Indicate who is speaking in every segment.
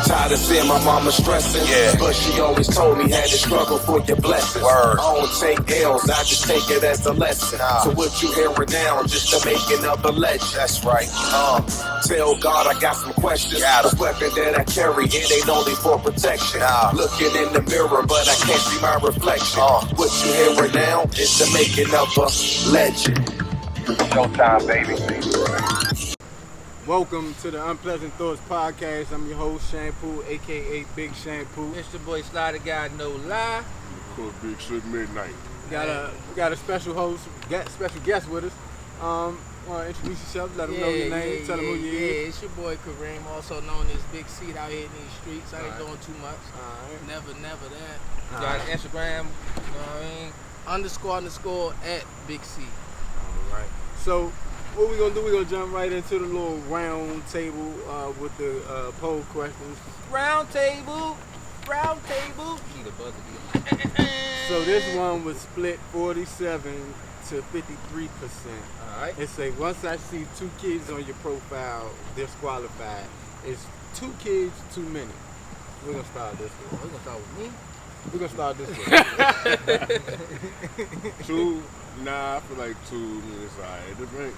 Speaker 1: Tired of seeing my mama stressing, but she always told me had to struggle for your blessings. I don't take L's, I just take it as a lesson. So what you hearing now, just the making of a legend. That's right. Tell God I got some questions. The weapon that I carry, it ain't only for protection. Looking in the mirror, but I can't see my reflection. What you hearing now is the making of a legend. Showtime, baby.
Speaker 2: Welcome to the Unpleasant Thoughts Podcast. I'm your host, Shampoo, a.k.a. Big Shampoo.
Speaker 3: It's your boy Slider Guy, no lie.
Speaker 4: Of course, Big Shit Midnight.
Speaker 2: We got a special host, special guest with us. Want to introduce yourself, let them know your name, tell them who you is.
Speaker 3: Yeah, it's your boy Kareem, also known as Big Seat out here in these streets. I ain't doing too much. Never that.
Speaker 2: All
Speaker 3: Got
Speaker 2: right.
Speaker 3: Instagram, you know what I mean? __ at Big C.
Speaker 2: All right. So, what we gonna do? We gonna jump right into the little round table with the poll questions.
Speaker 3: Round table. Need a buzzer.
Speaker 2: So this one was split 47 to 53%.
Speaker 3: Alright.
Speaker 2: It say once I see 2 kids on your profile, disqualified. It's 2 kids too many. We're gonna start this way.
Speaker 3: We're gonna start with me.
Speaker 2: We're gonna start this way.
Speaker 4: 2, nah, I feel like 2 is alright. Different.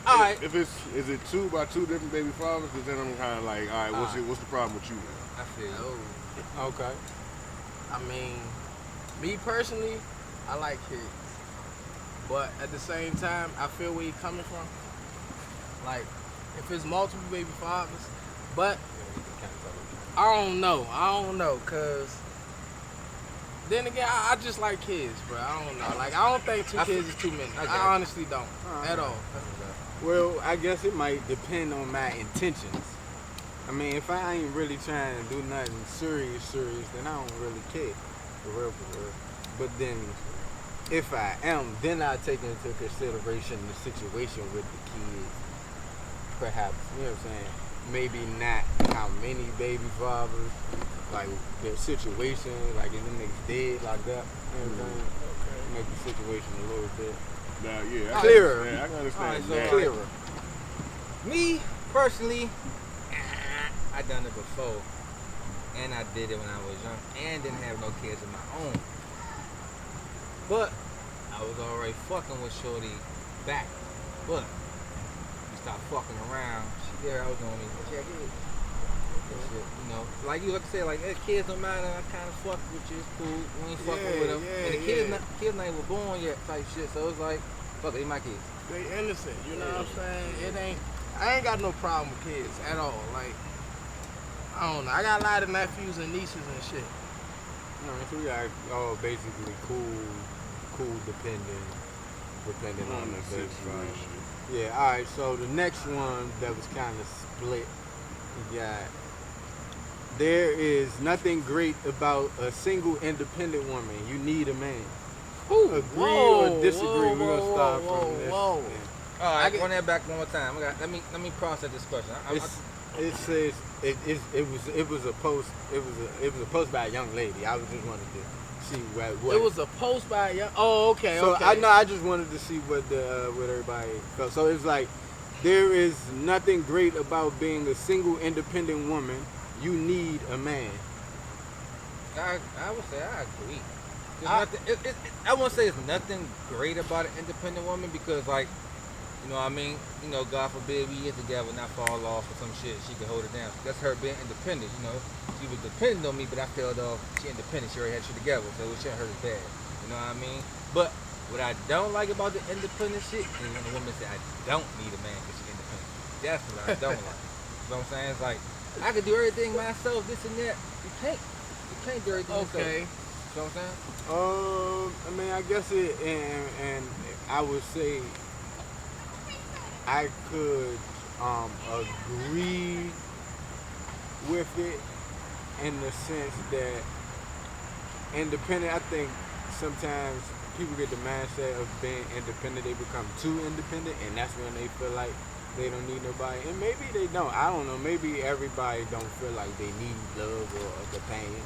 Speaker 3: Alright.
Speaker 4: If is it 2 by 2 different baby fathers? Because then I'm kind of like, all right, what's the problem with you?
Speaker 3: I feel.
Speaker 2: Okay.
Speaker 3: I mean, me personally, I like kids. But at the same time, I feel where you're coming from. Like, if it's multiple baby fathers, but I don't know, cause then again, I just like kids, bro. I don't know. Like, I don't think 2 kids is too many. I honestly don't, at all.
Speaker 2: Well, I guess it might depend on my intentions. I mean, if I ain't really trying to do nothing serious, then I don't really care, for real. But then, if I am, then I take into consideration the situation with the kids. Perhaps, you know what I'm saying? Maybe not how many baby fathers, like their situation, like if them niggas dead, locked up, you know what I'm saying? Make the situation a little bit
Speaker 4: Now, yeah,
Speaker 2: clearer.
Speaker 4: I can understand
Speaker 3: so
Speaker 4: that.
Speaker 2: Clearer.
Speaker 3: Me, personally, I done it before. And I did it when I was young and didn't have no kids of my own. But I was already fucking with Shorty back. But we stopped fucking around. She there, I was on me. Check it. Shit, you know, like you like to say, like kids don't matter. I kind of fuck with you. It's cool. We ain't fucking with them. And the kids not even born yet, type shit. So it's like, fuck it, they my kids.
Speaker 5: They innocent, you know what I'm saying? I ain't got no problem with kids at all. Like, I don't know. I got a lot of nephews and nieces and shit.
Speaker 2: So we got all basically cool depending on the situation. Yeah, alright, so the next one that was kind of split, we got, there is nothing great about a single independent woman. You need a man. Agree or disagree? We're gonna start from this.
Speaker 3: All right, run that back one more time. Let me process this question.
Speaker 2: It says it was a post. It was a post by a young lady. I was just wanted to see what.
Speaker 5: It was a post by a young. Oh, okay.
Speaker 2: So
Speaker 5: okay.
Speaker 2: I just wanted to see what everybody felt. So it's like there is nothing great about being a single independent woman. You need a man.
Speaker 3: I would say I agree. I won't say it's nothing great about an independent woman because, like, you know what I mean? You know, God forbid we get together and not fall off or some shit. She can hold it down. That's her being independent, you know. She was dependent on me, but I felt off. She independent. She already had shit together, so it shouldn't hurt as bad. You know what I mean? But what I don't like about the independent shit is when a woman say, I don't need a man because she's independent. That's what I don't like. You know what I'm saying? It's like, I can do everything myself, this and that. You can't. You can't do everything yourself.
Speaker 5: Okay.
Speaker 3: You know what I'm saying?
Speaker 2: I mean, I guess it, and I would say I could agree with it in the sense that independent, I think sometimes people get the mindset of being independent, they become too independent, and that's when they feel like they don't need nobody. And maybe they don't. I don't know. Maybe everybody don't feel like they need love or a companion.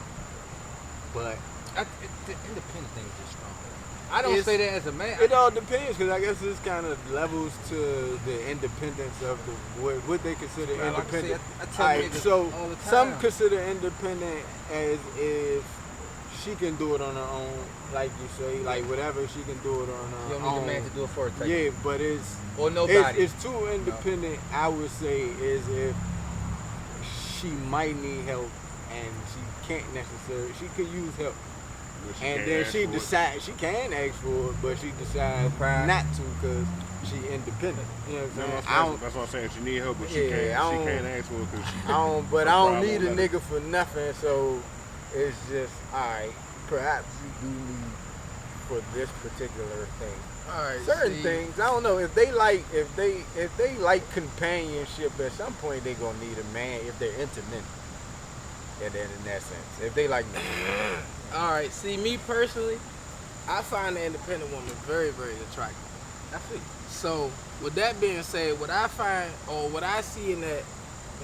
Speaker 2: But
Speaker 3: The independent thing is just strong. I don't say that as a man.
Speaker 2: It all depends, because I guess it's kind of levels to the independence of what they consider
Speaker 3: Well, like I
Speaker 2: independent.
Speaker 3: say, I tell
Speaker 2: Alright,
Speaker 3: niggas
Speaker 2: so
Speaker 3: all the
Speaker 2: some
Speaker 3: time.
Speaker 2: consider independent as if she can do it on her own, like you say, like whatever she can do it on her
Speaker 3: You don't
Speaker 2: own.
Speaker 3: need a man to do it for her.
Speaker 2: Yeah, but it's
Speaker 3: Or nobody.
Speaker 2: It's too independent. I would say is if she might need help and she can't necessarily. She could use help.
Speaker 4: But she
Speaker 2: And
Speaker 4: can't
Speaker 2: then
Speaker 4: ask
Speaker 2: she
Speaker 4: for it.
Speaker 2: decides she can ask for it, but she decides
Speaker 3: pride.
Speaker 2: not to because she independent. You know what I'm saying?
Speaker 4: That's what I'm saying. She need help, but she
Speaker 2: Yeah, I don't-
Speaker 4: can't ask for it because
Speaker 2: I don't, but
Speaker 4: her
Speaker 2: I don't
Speaker 4: pride
Speaker 2: need a
Speaker 4: won't let her.
Speaker 2: nigga for nothing. So it's just alright. Perhaps you do need for this particular thing.
Speaker 5: All right,
Speaker 2: Certain
Speaker 5: see,
Speaker 2: things, I don't know if they like companionship. At some point, they gonna need a man if they're into men. And then in that sense, if they like men.
Speaker 5: All right, see, me personally, I find the independent woman very, very attractive.
Speaker 3: I feel you.
Speaker 5: So, with that being said, what I find or what I see in that,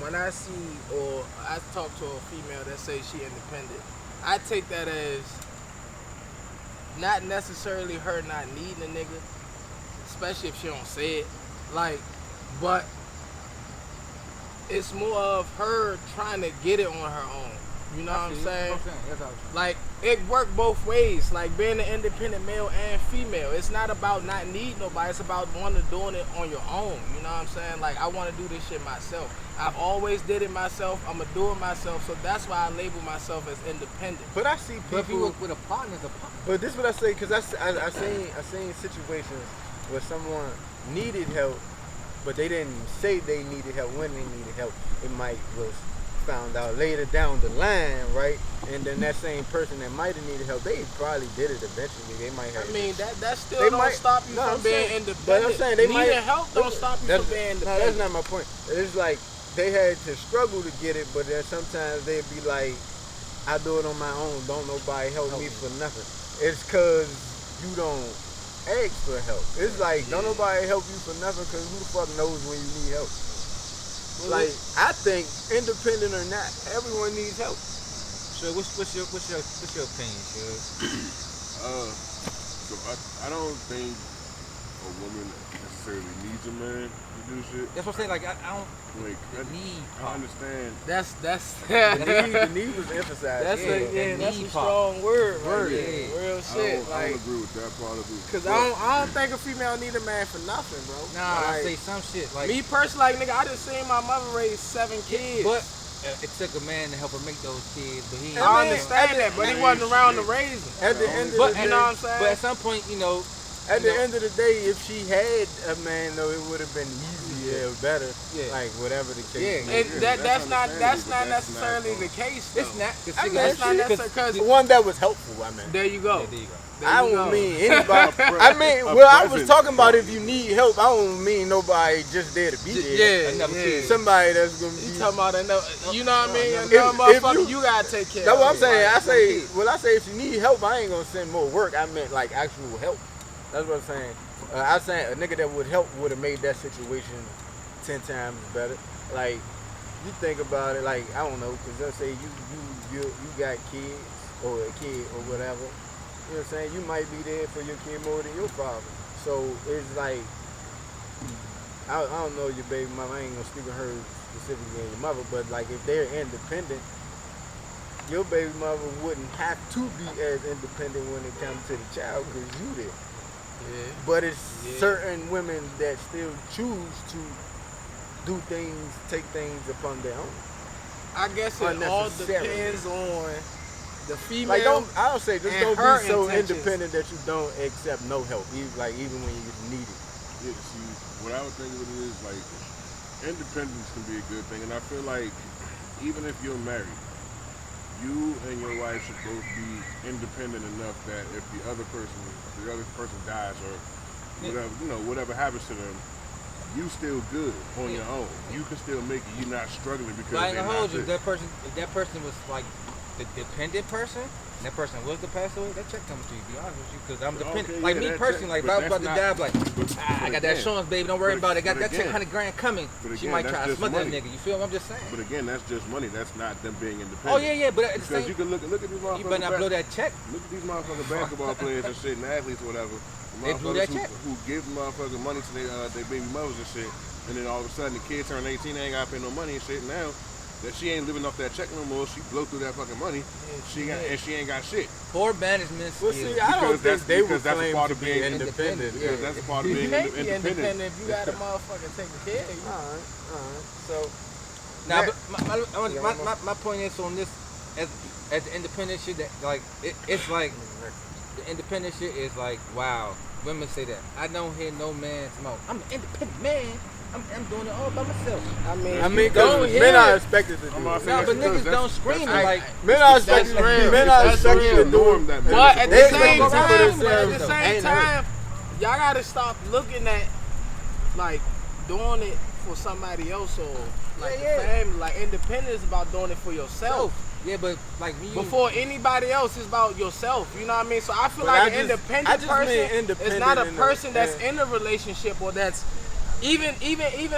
Speaker 5: when I see or I talk to a female that says she independent, I take that as not necessarily her not needing a nigga, especially if she don't say it, like, but it's more of her trying to get it on her own. You know what I'm saying?
Speaker 3: That's all I'm saying.
Speaker 5: Like, it worked both ways, like being an independent male and female. It's not about not needing nobody, it's about wanting to doing it on your own. You know what I'm saying? Like, I want to do this shit myself. I've always did it myself. I'm going to do it myself. So that's why I label myself as independent.
Speaker 2: But I see
Speaker 3: But if you
Speaker 2: people.
Speaker 3: work with a partner, it's a partner.
Speaker 2: But this is what I say, because I seen situations where someone needed help, but they didn't say they needed help when they needed help. It might was found out later down the line, right? And then that same person that might have needed help, they probably did it eventually. They might have.
Speaker 5: I mean, that still
Speaker 2: They
Speaker 5: don't
Speaker 2: might-
Speaker 5: stop you
Speaker 2: no,
Speaker 5: from
Speaker 2: I'm
Speaker 5: being
Speaker 2: saying-
Speaker 5: independent.
Speaker 2: but I'm saying they
Speaker 5: Needing
Speaker 2: might-
Speaker 5: help don't stop you
Speaker 2: That's-
Speaker 5: from being
Speaker 2: No,
Speaker 5: independent.
Speaker 2: that's not my point. It's like they had to struggle to get it, but then sometimes they'd be like, I do it on my own. Don't nobody help me for nothing. It's because you don't ask for help. It's like, don't nobody help you for nothing because who the fuck knows when you need help? Like, I think, independent or not, everyone needs help.
Speaker 3: So what's your opinion, Shug?
Speaker 4: So I don't think a woman necessarily needs a man to do shit.
Speaker 3: That's what I'm saying. Like I don't
Speaker 4: Like
Speaker 3: need.
Speaker 4: I understand.
Speaker 5: That's
Speaker 2: The need was emphasized.
Speaker 5: That's
Speaker 3: Yeah,
Speaker 5: a
Speaker 3: that
Speaker 5: that's a
Speaker 3: need part.
Speaker 5: strong word,
Speaker 3: Word,
Speaker 5: right
Speaker 3: yeah.
Speaker 5: there. Real
Speaker 4: I
Speaker 5: shit.
Speaker 4: don't
Speaker 5: Like,
Speaker 4: agree with that part of it.
Speaker 5: cause I don't think a female need a man for nothing, bro.
Speaker 3: Nah, I
Speaker 5: Like,
Speaker 3: say some shit like.
Speaker 5: me personally, like, nigga, I just seen my mother raise 7 kids.
Speaker 3: But it took a man to help her make those kids, but he.
Speaker 5: I understand that, but he wasn't around to raise them.
Speaker 2: At the end of
Speaker 3: But
Speaker 2: the
Speaker 5: You
Speaker 2: day,
Speaker 5: know what I'm saying?
Speaker 3: But at some point, you know,
Speaker 2: at the end of the day, if she had a man, though, it would have been easier or better.
Speaker 3: Yeah.
Speaker 2: Like, whatever the case
Speaker 3: Yeah.
Speaker 2: may be.
Speaker 5: And
Speaker 4: that's
Speaker 5: that's not
Speaker 4: understandable, but that's
Speaker 5: necessarily
Speaker 4: not-
Speaker 5: the case. Though.
Speaker 3: it's not.
Speaker 2: I mean,
Speaker 5: That's not
Speaker 2: she-
Speaker 5: necessary because
Speaker 2: The one that was helpful, I mean.
Speaker 5: there you go.
Speaker 3: Yeah, there you go.
Speaker 5: There
Speaker 2: I
Speaker 5: you
Speaker 2: don't
Speaker 5: go.
Speaker 2: mean anybody.
Speaker 4: pre-
Speaker 2: I mean,
Speaker 4: a
Speaker 2: well, I was
Speaker 4: present
Speaker 2: talking about
Speaker 4: help.
Speaker 2: if you need help. I don't mean nobody just there to be there.
Speaker 5: Yeah,
Speaker 3: Another
Speaker 5: yeah.
Speaker 3: kid.
Speaker 2: Somebody that's gonna
Speaker 5: You
Speaker 2: be.
Speaker 5: talking about another? You know what I mean?
Speaker 2: If-
Speaker 5: Another
Speaker 2: if
Speaker 5: motherfucker,
Speaker 2: you-
Speaker 5: you gotta take care.
Speaker 2: That's what I'm
Speaker 5: of.
Speaker 2: saying. I
Speaker 5: Like,
Speaker 2: say, well, I say if you need help, I ain't gonna send more work. I meant like actual help. That's what I'm saying. I'm saying a nigga that would help would have made that situation 10 times better. Like, you think about it, like, I don't know, because they'll say you got kids or a kid or whatever. You know what I'm saying? You might be there for your kid more than your father. So it's like, I don't know your baby mama. I ain't gonna speak of her specifically and your mother, but like if they're independent, your baby mother wouldn't have to be as independent when it comes to the child because you there.
Speaker 5: yeah.
Speaker 2: But it's
Speaker 5: Yeah.
Speaker 2: certain women that still choose to do things, take things upon their own.
Speaker 5: I guess it all
Speaker 2: Unnecessarily.
Speaker 5: depends on the female.
Speaker 2: Like I don't say just
Speaker 5: and
Speaker 2: don't
Speaker 5: her
Speaker 2: be so
Speaker 5: intentions.
Speaker 2: independent that you don't accept no help, even when you need it.
Speaker 4: Yeah, see, what I would think of it is like independence can be a good thing, and I feel like even if you're married, you and your wife should both be independent enough that if the other person dies or whatever happens to them, you still good on your own. You can still make it. You're not struggling because
Speaker 3: But I ain't
Speaker 4: they're
Speaker 3: gonna
Speaker 4: not
Speaker 3: hold you.
Speaker 4: there.
Speaker 3: If that person was like the dependent person, and that person was to pass away, that check comes to you. Be honest with you, because I'm
Speaker 4: Okay,
Speaker 3: dependent.
Speaker 4: yeah,
Speaker 3: like me
Speaker 4: that
Speaker 3: personally,
Speaker 4: check-
Speaker 3: like if I was
Speaker 4: but
Speaker 3: about to
Speaker 4: that's
Speaker 3: die,
Speaker 4: not-
Speaker 3: I'm like,
Speaker 4: but
Speaker 3: I got that insurance, baby. Don't worry about it. Got that check,
Speaker 4: again-
Speaker 3: $100,000 coming.
Speaker 4: but
Speaker 3: She
Speaker 4: again,
Speaker 3: might
Speaker 4: that's
Speaker 3: try to
Speaker 4: just
Speaker 3: smother that
Speaker 4: money.
Speaker 3: nigga. You feel me? I'm just saying.
Speaker 4: But again, that's just money. That's not them being independent.
Speaker 3: Oh yeah, but at the
Speaker 4: Because
Speaker 3: same,
Speaker 4: you can look at these motherfuckers.
Speaker 3: you better not blow that check.
Speaker 4: Look at these motherfucking basketball players and shit, and athletes or whatever. The
Speaker 3: They blew that
Speaker 4: motherfuckers
Speaker 3: check.
Speaker 4: who give motherfuckers money to their baby mothers and shit, and then all of a sudden the kid turn 18, they ain't gotta pay no money and shit. Now that she ain't living off that check no more, she blow through that fucking money. She ain't got shit.
Speaker 3: Poor management
Speaker 2: Well,
Speaker 3: skills.
Speaker 2: see, I don't
Speaker 4: Because that's-
Speaker 2: think they would
Speaker 4: because that's a
Speaker 2: claim
Speaker 4: part
Speaker 2: to
Speaker 4: of
Speaker 2: be
Speaker 4: being
Speaker 2: independent.
Speaker 4: Because that's a part of
Speaker 5: You
Speaker 4: being
Speaker 5: can't be
Speaker 4: independent.
Speaker 5: independent if you got a motherfucker taking care of you.
Speaker 2: All right. So,
Speaker 3: Nah,
Speaker 2: Matt-
Speaker 3: but my point is on this as the independent shit that like it's like the independent shit is like wow. Women say that. I don't hear no man smoke. I'm an independent man. I'm doing it all by myself.
Speaker 5: I mean,
Speaker 2: I
Speaker 5: you
Speaker 2: mean,
Speaker 5: don't
Speaker 2: because
Speaker 5: hear
Speaker 2: men are
Speaker 5: it.
Speaker 2: expected to do
Speaker 4: I'm
Speaker 2: it.
Speaker 4: not
Speaker 3: No,
Speaker 4: saying
Speaker 3: but
Speaker 4: that's
Speaker 3: niggas
Speaker 4: because
Speaker 3: don't scream
Speaker 4: that's-
Speaker 3: like
Speaker 2: Men are
Speaker 5: That's
Speaker 2: expected.
Speaker 5: real.
Speaker 2: Men are
Speaker 5: That's
Speaker 2: expected
Speaker 5: real.
Speaker 2: to do
Speaker 4: norm
Speaker 2: it.
Speaker 4: that men
Speaker 5: But at the
Speaker 2: They
Speaker 5: same
Speaker 2: gonna go for
Speaker 5: time,
Speaker 2: themselves,
Speaker 5: but at the
Speaker 2: though.
Speaker 5: same
Speaker 2: Ain't hurt.
Speaker 5: time, y'all gotta stop looking at like doing it for somebody else or like
Speaker 3: Yeah,
Speaker 5: the
Speaker 3: yeah.
Speaker 5: family. Like independence is about doing it for yourself.
Speaker 3: yeah, but like me,
Speaker 5: Before anybody else is about yourself. You know what I mean? So I feel
Speaker 2: But
Speaker 5: like
Speaker 2: I
Speaker 5: an
Speaker 2: just- I
Speaker 5: independent
Speaker 2: just mean
Speaker 5: person
Speaker 2: independent
Speaker 5: is not a
Speaker 2: in the-
Speaker 5: person that's
Speaker 2: yeah.
Speaker 5: in a relationship or that's even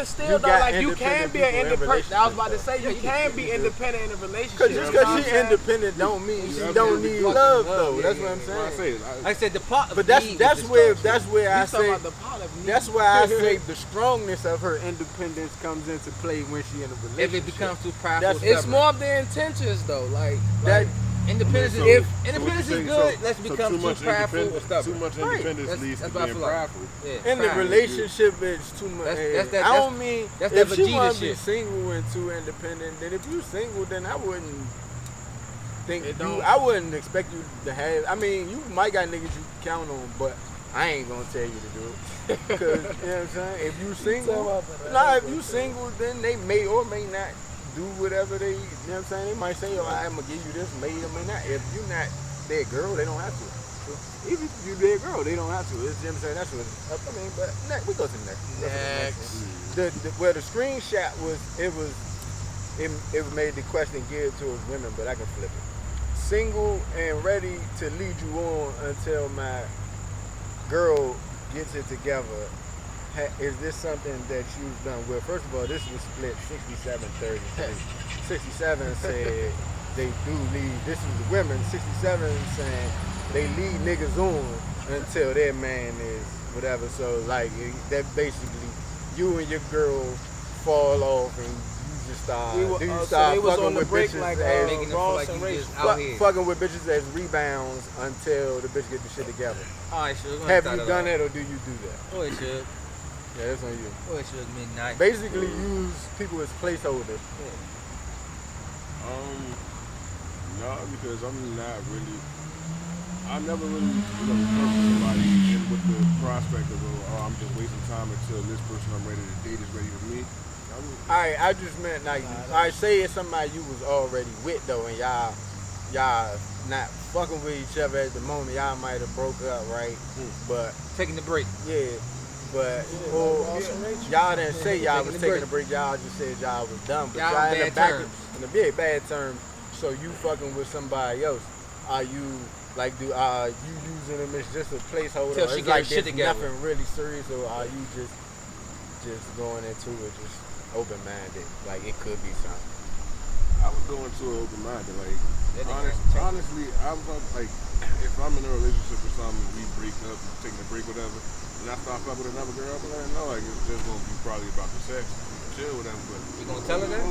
Speaker 5: still
Speaker 2: You
Speaker 5: though,
Speaker 2: got
Speaker 5: like you can
Speaker 2: independent
Speaker 5: be an
Speaker 2: people in
Speaker 5: independent. I was about to say
Speaker 2: relationships,
Speaker 5: you can be independent in a relationship.
Speaker 2: Because just
Speaker 5: You know
Speaker 2: because
Speaker 5: what
Speaker 2: she
Speaker 5: I'm saying?
Speaker 2: independent don't mean she
Speaker 4: You
Speaker 2: don't
Speaker 4: absolutely
Speaker 2: need
Speaker 3: fucking
Speaker 2: love
Speaker 3: love,
Speaker 2: though.
Speaker 3: yeah,
Speaker 2: That's
Speaker 3: yeah,
Speaker 2: what I'm
Speaker 4: What I
Speaker 2: saying.
Speaker 4: say,
Speaker 3: I said the part.
Speaker 2: But
Speaker 3: of
Speaker 2: that's
Speaker 3: need
Speaker 2: that's
Speaker 3: is
Speaker 2: where
Speaker 3: strong
Speaker 2: that's
Speaker 3: shit.
Speaker 2: where I
Speaker 5: You talking
Speaker 2: say
Speaker 5: about the part of need.
Speaker 2: that's why I say the strongness of her independence comes into play when she in a relationship.
Speaker 3: If it becomes too prideful,
Speaker 2: That's-
Speaker 5: It's
Speaker 3: stubborn.
Speaker 5: more of the intentions though. Like
Speaker 2: that.
Speaker 3: Independence
Speaker 4: So-
Speaker 3: is
Speaker 4: so
Speaker 3: independence
Speaker 4: what
Speaker 3: is
Speaker 4: you
Speaker 3: good.
Speaker 4: say-
Speaker 3: Let's
Speaker 4: so
Speaker 3: become too
Speaker 4: much
Speaker 3: prideful or
Speaker 4: independence-
Speaker 3: stubborn.
Speaker 4: Too much
Speaker 3: Right.
Speaker 4: independence
Speaker 3: That's-
Speaker 4: leads to
Speaker 3: that's what I
Speaker 4: being
Speaker 3: feel like.
Speaker 4: prideful.
Speaker 3: Yeah,
Speaker 2: In the
Speaker 3: pride.
Speaker 2: relationship, it's too much.
Speaker 3: That's-
Speaker 2: I don't mean
Speaker 3: that's
Speaker 2: if
Speaker 3: that
Speaker 2: she
Speaker 3: Vegeta
Speaker 2: want to be
Speaker 3: shit.
Speaker 2: single and too independent. Then if you single, then I wouldn't think
Speaker 5: It
Speaker 2: you.
Speaker 5: don't-
Speaker 2: I wouldn't expect you to have. I mean, you might got niggas you can count on, but I ain't gonna tell you to do it. Cause you know what I'm saying. If you single, if you single, then they may or may not do whatever they. You know what I'm saying. They might say, "Oh, I'm gonna give you this," may or may not. If you're not their girl, they don't have to. So, even if you their girl, they don't have to. It's, you know what I'm saying. That's what. I mean, but next, we go to the next. Let's go to the next one. Where the screenshot was, it made the question geared towards women, but I can flip it. Single and ready to lead you on until my girl gets it together. Is this something that you've done? Well, first of all, this was split 67-33. 67 said they do lead. This is the women. 67 saying they lead niggas on until their man is whatever. So like that basically, you and your girl fall off and you just start.
Speaker 5: We were-
Speaker 2: do you
Speaker 5: so
Speaker 2: start
Speaker 5: they was
Speaker 2: fucking
Speaker 5: on the
Speaker 2: with
Speaker 5: break
Speaker 2: bitches
Speaker 5: like,
Speaker 2: as
Speaker 3: making them feel
Speaker 5: Ross
Speaker 3: like
Speaker 5: and
Speaker 3: you
Speaker 5: Rachel.
Speaker 3: just out here.
Speaker 2: fucking with bitches as rebounds until the bitch get the shit together?
Speaker 3: All right, sugar.
Speaker 2: Have you done that or do you do that?
Speaker 3: Oh, it should.
Speaker 2: Yeah, that's on you.
Speaker 3: Oh, it should midnight.
Speaker 2: Basically, use people as placeholders.
Speaker 4: No, because I'm not really. I never really, come to somebody in with the prospect of, oh, I'm just wasting time until this person I'm ready to date is ready for me.
Speaker 2: Alright, I just meant like, I say it's somebody you was already with though, and y'all not fucking with each other at the moment. Y'all might have broke up, right? But
Speaker 3: Taking the break.
Speaker 2: yeah, but y'all didn't say y'all was taking a break. Y'all just said y'all was done. But
Speaker 3: Y'all
Speaker 2: y'all in the
Speaker 3: bad
Speaker 2: back
Speaker 3: terms.
Speaker 2: in the bad terms. So you fucking with somebody else. Are you like you using them as just a placeholder?
Speaker 3: Till
Speaker 2: Or
Speaker 3: she
Speaker 2: it's
Speaker 3: get her
Speaker 2: like
Speaker 3: shit
Speaker 2: there's
Speaker 3: together.
Speaker 2: nothing really serious, or are you just going into it just open minded? Like it could be something.
Speaker 4: I would go into it open minded. Like,
Speaker 3: That nigga
Speaker 4: honestly, I'm like, if I'm in a relationship or something, we break up, taking a break, whatever, and I start fucking with another girl, I'm like, no, like, it's just gonna be probably about the sex, chill with them, but.
Speaker 3: You gonna tell her that?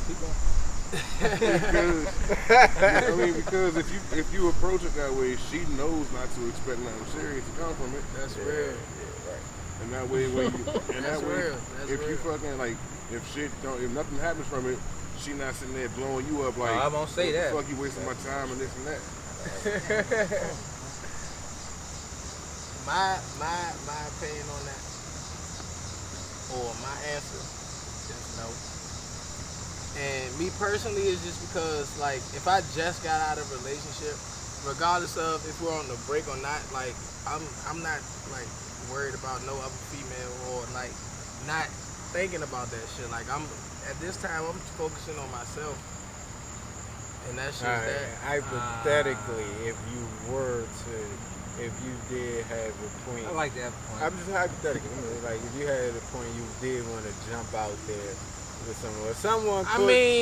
Speaker 3: Keep going.
Speaker 4: Because if you approach it that way, she knows not to expect nothing serious to come from it.
Speaker 5: That's real.
Speaker 4: And that way, when you, and
Speaker 5: That's
Speaker 4: that way,
Speaker 5: real. That's
Speaker 4: if you
Speaker 5: real.
Speaker 4: fucking like, if nothing happens from it, she not sitting there blowing you up like,
Speaker 3: I won't say
Speaker 4: what
Speaker 3: that.
Speaker 4: the fuck you wasting my time and this and that.
Speaker 5: My opinion on that, or my answer, is no. And me personally is just because, like, if I just got out of a relationship, regardless of if we're on the break or not, like, I'm not like worried about no other female or like not thinking about that shit. Like at this time I'm focusing on myself. And that's just
Speaker 2: Alright,
Speaker 5: that.
Speaker 2: hypothetically, if you did have a point,
Speaker 3: I like that point.
Speaker 2: I'm just hypothetically, like if you had a point you did want to jump out there with someone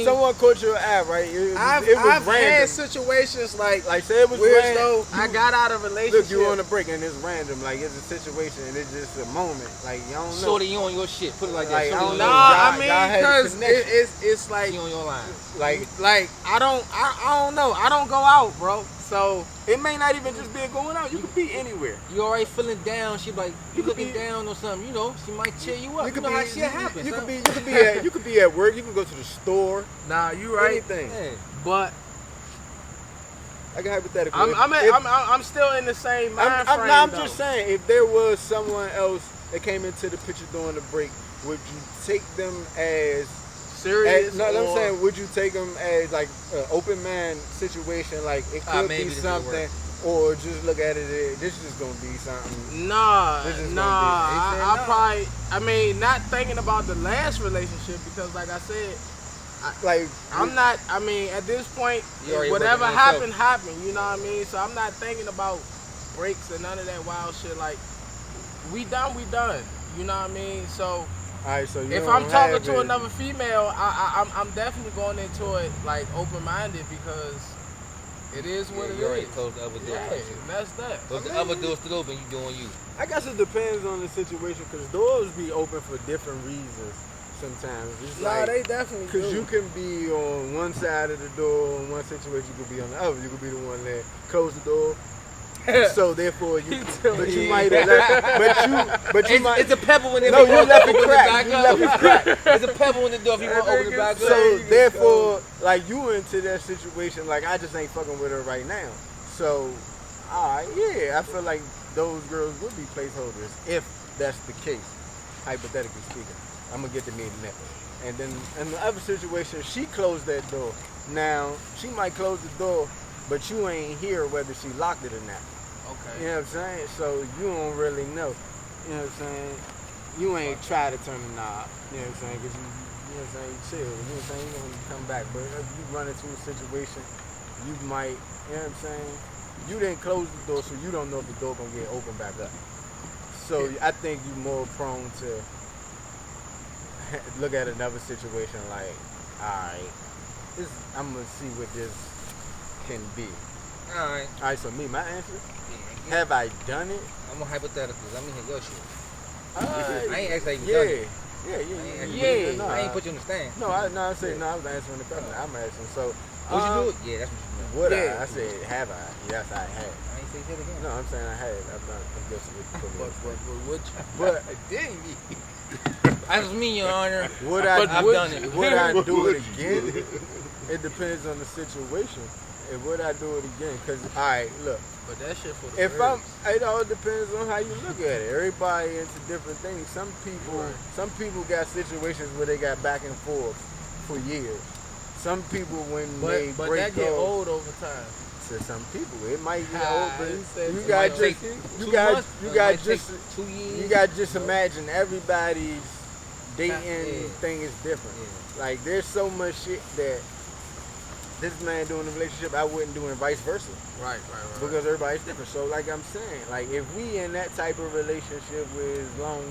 Speaker 2: someone caught your eye, right? It
Speaker 5: I've
Speaker 2: was random.
Speaker 5: had situations like
Speaker 2: Say it was
Speaker 5: weird
Speaker 2: random.
Speaker 5: though. I got out of a relationship.
Speaker 2: Look, you on a break and it's random. Like it's a situation and it's just a moment. Like you don't know.
Speaker 3: Shorty, you on your shit. Put it like that.
Speaker 2: Like, I
Speaker 3: Shorty,
Speaker 2: don't
Speaker 3: you
Speaker 2: know.
Speaker 3: on-
Speaker 5: Nah, I
Speaker 2: Y'all
Speaker 5: mean,
Speaker 2: had a
Speaker 5: because
Speaker 2: connection.
Speaker 5: it's like
Speaker 3: she on your line.
Speaker 2: Like
Speaker 5: I don't know. I don't go out, bro. So it may not even just be a going out. You could be anywhere.
Speaker 3: You already feeling down. She like you
Speaker 2: could
Speaker 3: looking
Speaker 2: be-
Speaker 3: down or something. You know, she might cheer you up. You know how shit happens.
Speaker 2: You
Speaker 3: huh?
Speaker 2: could be at work. You can go to the store.
Speaker 5: Nah, you right.
Speaker 2: Anything.
Speaker 3: Yeah.
Speaker 5: But
Speaker 2: Like hypothetically.
Speaker 5: I'm still in the same mind frame.
Speaker 2: I'm
Speaker 5: though.
Speaker 2: just saying, if there was someone else that came into the picture during the break, would you take them as
Speaker 5: serious.
Speaker 2: no, I'm
Speaker 5: or-
Speaker 2: saying, would you take them as like an open man situation? Like it could
Speaker 3: maybe
Speaker 2: be
Speaker 3: this will
Speaker 2: something, or just look at it as this is gonna be something.
Speaker 5: Nah,
Speaker 2: This is gonna be-
Speaker 5: I probably. I mean, not thinking about the last relationship because, like I said,
Speaker 2: Like
Speaker 5: I'm not. I mean, at this point,
Speaker 3: You already
Speaker 5: whatever
Speaker 3: working on yourself.
Speaker 5: happened. You know what I mean? So I'm not thinking about breaks and none of that wild shit. Like we done. You know what I mean? So
Speaker 2: all right, so you
Speaker 5: if
Speaker 2: don't
Speaker 5: I'm talking
Speaker 2: have
Speaker 5: to
Speaker 2: it.
Speaker 5: another female, I'm definitely going into it like open minded because it is what
Speaker 3: Yeah,
Speaker 5: it
Speaker 3: you already
Speaker 5: is.
Speaker 3: closed the other door.
Speaker 5: Yeah,
Speaker 3: type shit.
Speaker 5: that's that.
Speaker 3: But if the other door's still open, you doing you.
Speaker 2: I guess it depends on the situation because doors be open for different reasons. Sometimes it's
Speaker 5: Nah,
Speaker 2: like,
Speaker 5: they definitely do.
Speaker 2: because you can be on one side of the door in one situation, you could be on the other. You could be the one that closed the door. So therefore, but you might have left. But you might.
Speaker 3: It's a pebble when they
Speaker 2: No, you left it
Speaker 3: open the
Speaker 2: cracked.
Speaker 3: back
Speaker 2: You
Speaker 3: up.
Speaker 2: left it cracked.
Speaker 3: It's a pebble in the door if you want to open it back up.
Speaker 2: So therefore, like you into that situation, like I just ain't fucking with her right now. So, alright, yeah, I feel like those girls would be placeholders if that's the case, hypothetically speaking. I'm gonna get to meeting that. And then in the other situation, she closed that door. Now she might close the door, but you ain't hear whether she locked it or not.
Speaker 5: Okay.
Speaker 2: You know what I'm saying? So you don't really know. You know what I'm saying? You ain't try to turn the knob. You know what I'm saying? Because you know what I'm saying? You chill. You know what I'm saying? You gonna come back. But if you run into a situation, you might, you know what I'm saying? You didn't close the door, so you don't know if the door gonna get opened back up. So I think you're more prone to look at another situation like, alright, I'm gonna see what this can be.
Speaker 3: Alright.
Speaker 2: Alright, so me, my answer, have I done it?
Speaker 3: I'm a hypothetical. Let me hear your shit.
Speaker 2: I
Speaker 3: ain't asked how you
Speaker 2: yeah.
Speaker 3: done it.
Speaker 2: Yeah. No,
Speaker 3: I ain't put you on the stand.
Speaker 2: I said no. I was answering the question. I'm asking. So,
Speaker 3: Would you do it? Yeah, that's what you meant.
Speaker 2: would
Speaker 5: Yeah.
Speaker 2: I said, have I? Yes, I have.
Speaker 3: I ain't say shit again.
Speaker 2: No, I'm saying I have. I've done. I'm guilty with
Speaker 5: But
Speaker 2: But
Speaker 5: dang
Speaker 3: That was me, Your Honor.
Speaker 2: would I?
Speaker 3: I've done it.
Speaker 2: Would I do it again? It depends on the situation. And would I do it again? Cause all right, look.
Speaker 5: But that shit for the
Speaker 2: If
Speaker 5: birds.
Speaker 2: it all depends on how you look at it. Everybody into different things. Some people got situations where they got back and forth for years. Some people when they
Speaker 5: But
Speaker 2: break
Speaker 5: that get
Speaker 2: off,
Speaker 5: old over time.
Speaker 2: to some people it might get
Speaker 5: Ah,
Speaker 2: old, but
Speaker 5: you said
Speaker 2: you
Speaker 5: it
Speaker 2: got
Speaker 3: might
Speaker 2: just
Speaker 3: take
Speaker 2: you
Speaker 3: 2
Speaker 2: got
Speaker 3: months,
Speaker 2: you
Speaker 3: or it
Speaker 2: got
Speaker 3: might take
Speaker 2: just
Speaker 3: 2 years.
Speaker 2: you got just imagine everybody's dating
Speaker 3: Yeah.
Speaker 2: thing is different.
Speaker 3: Yeah.
Speaker 2: Like there's so much shit that this man doing in a relationship I wouldn't do and vice versa.
Speaker 5: Right.
Speaker 2: Because everybody's different. So like I'm saying, like if we in that type of relationship with long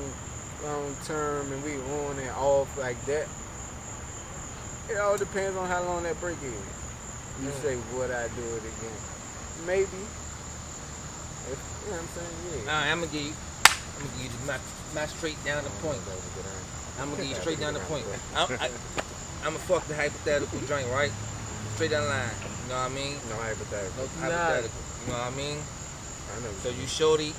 Speaker 2: term and we on and off like that, it all depends on how long that break is. You say, would I do it again? Maybe. If, you know what I'm saying? Yeah.
Speaker 3: Alright, I'm gonna give you my straight down the point. I'm gonna give you straight down the point. I'm gonna fuck the hypothetical joint, right? Straight down the line. You know what I mean?
Speaker 2: No hypothetical.
Speaker 3: No hypothetical. You know what I mean?
Speaker 2: I know.
Speaker 3: So you shorty,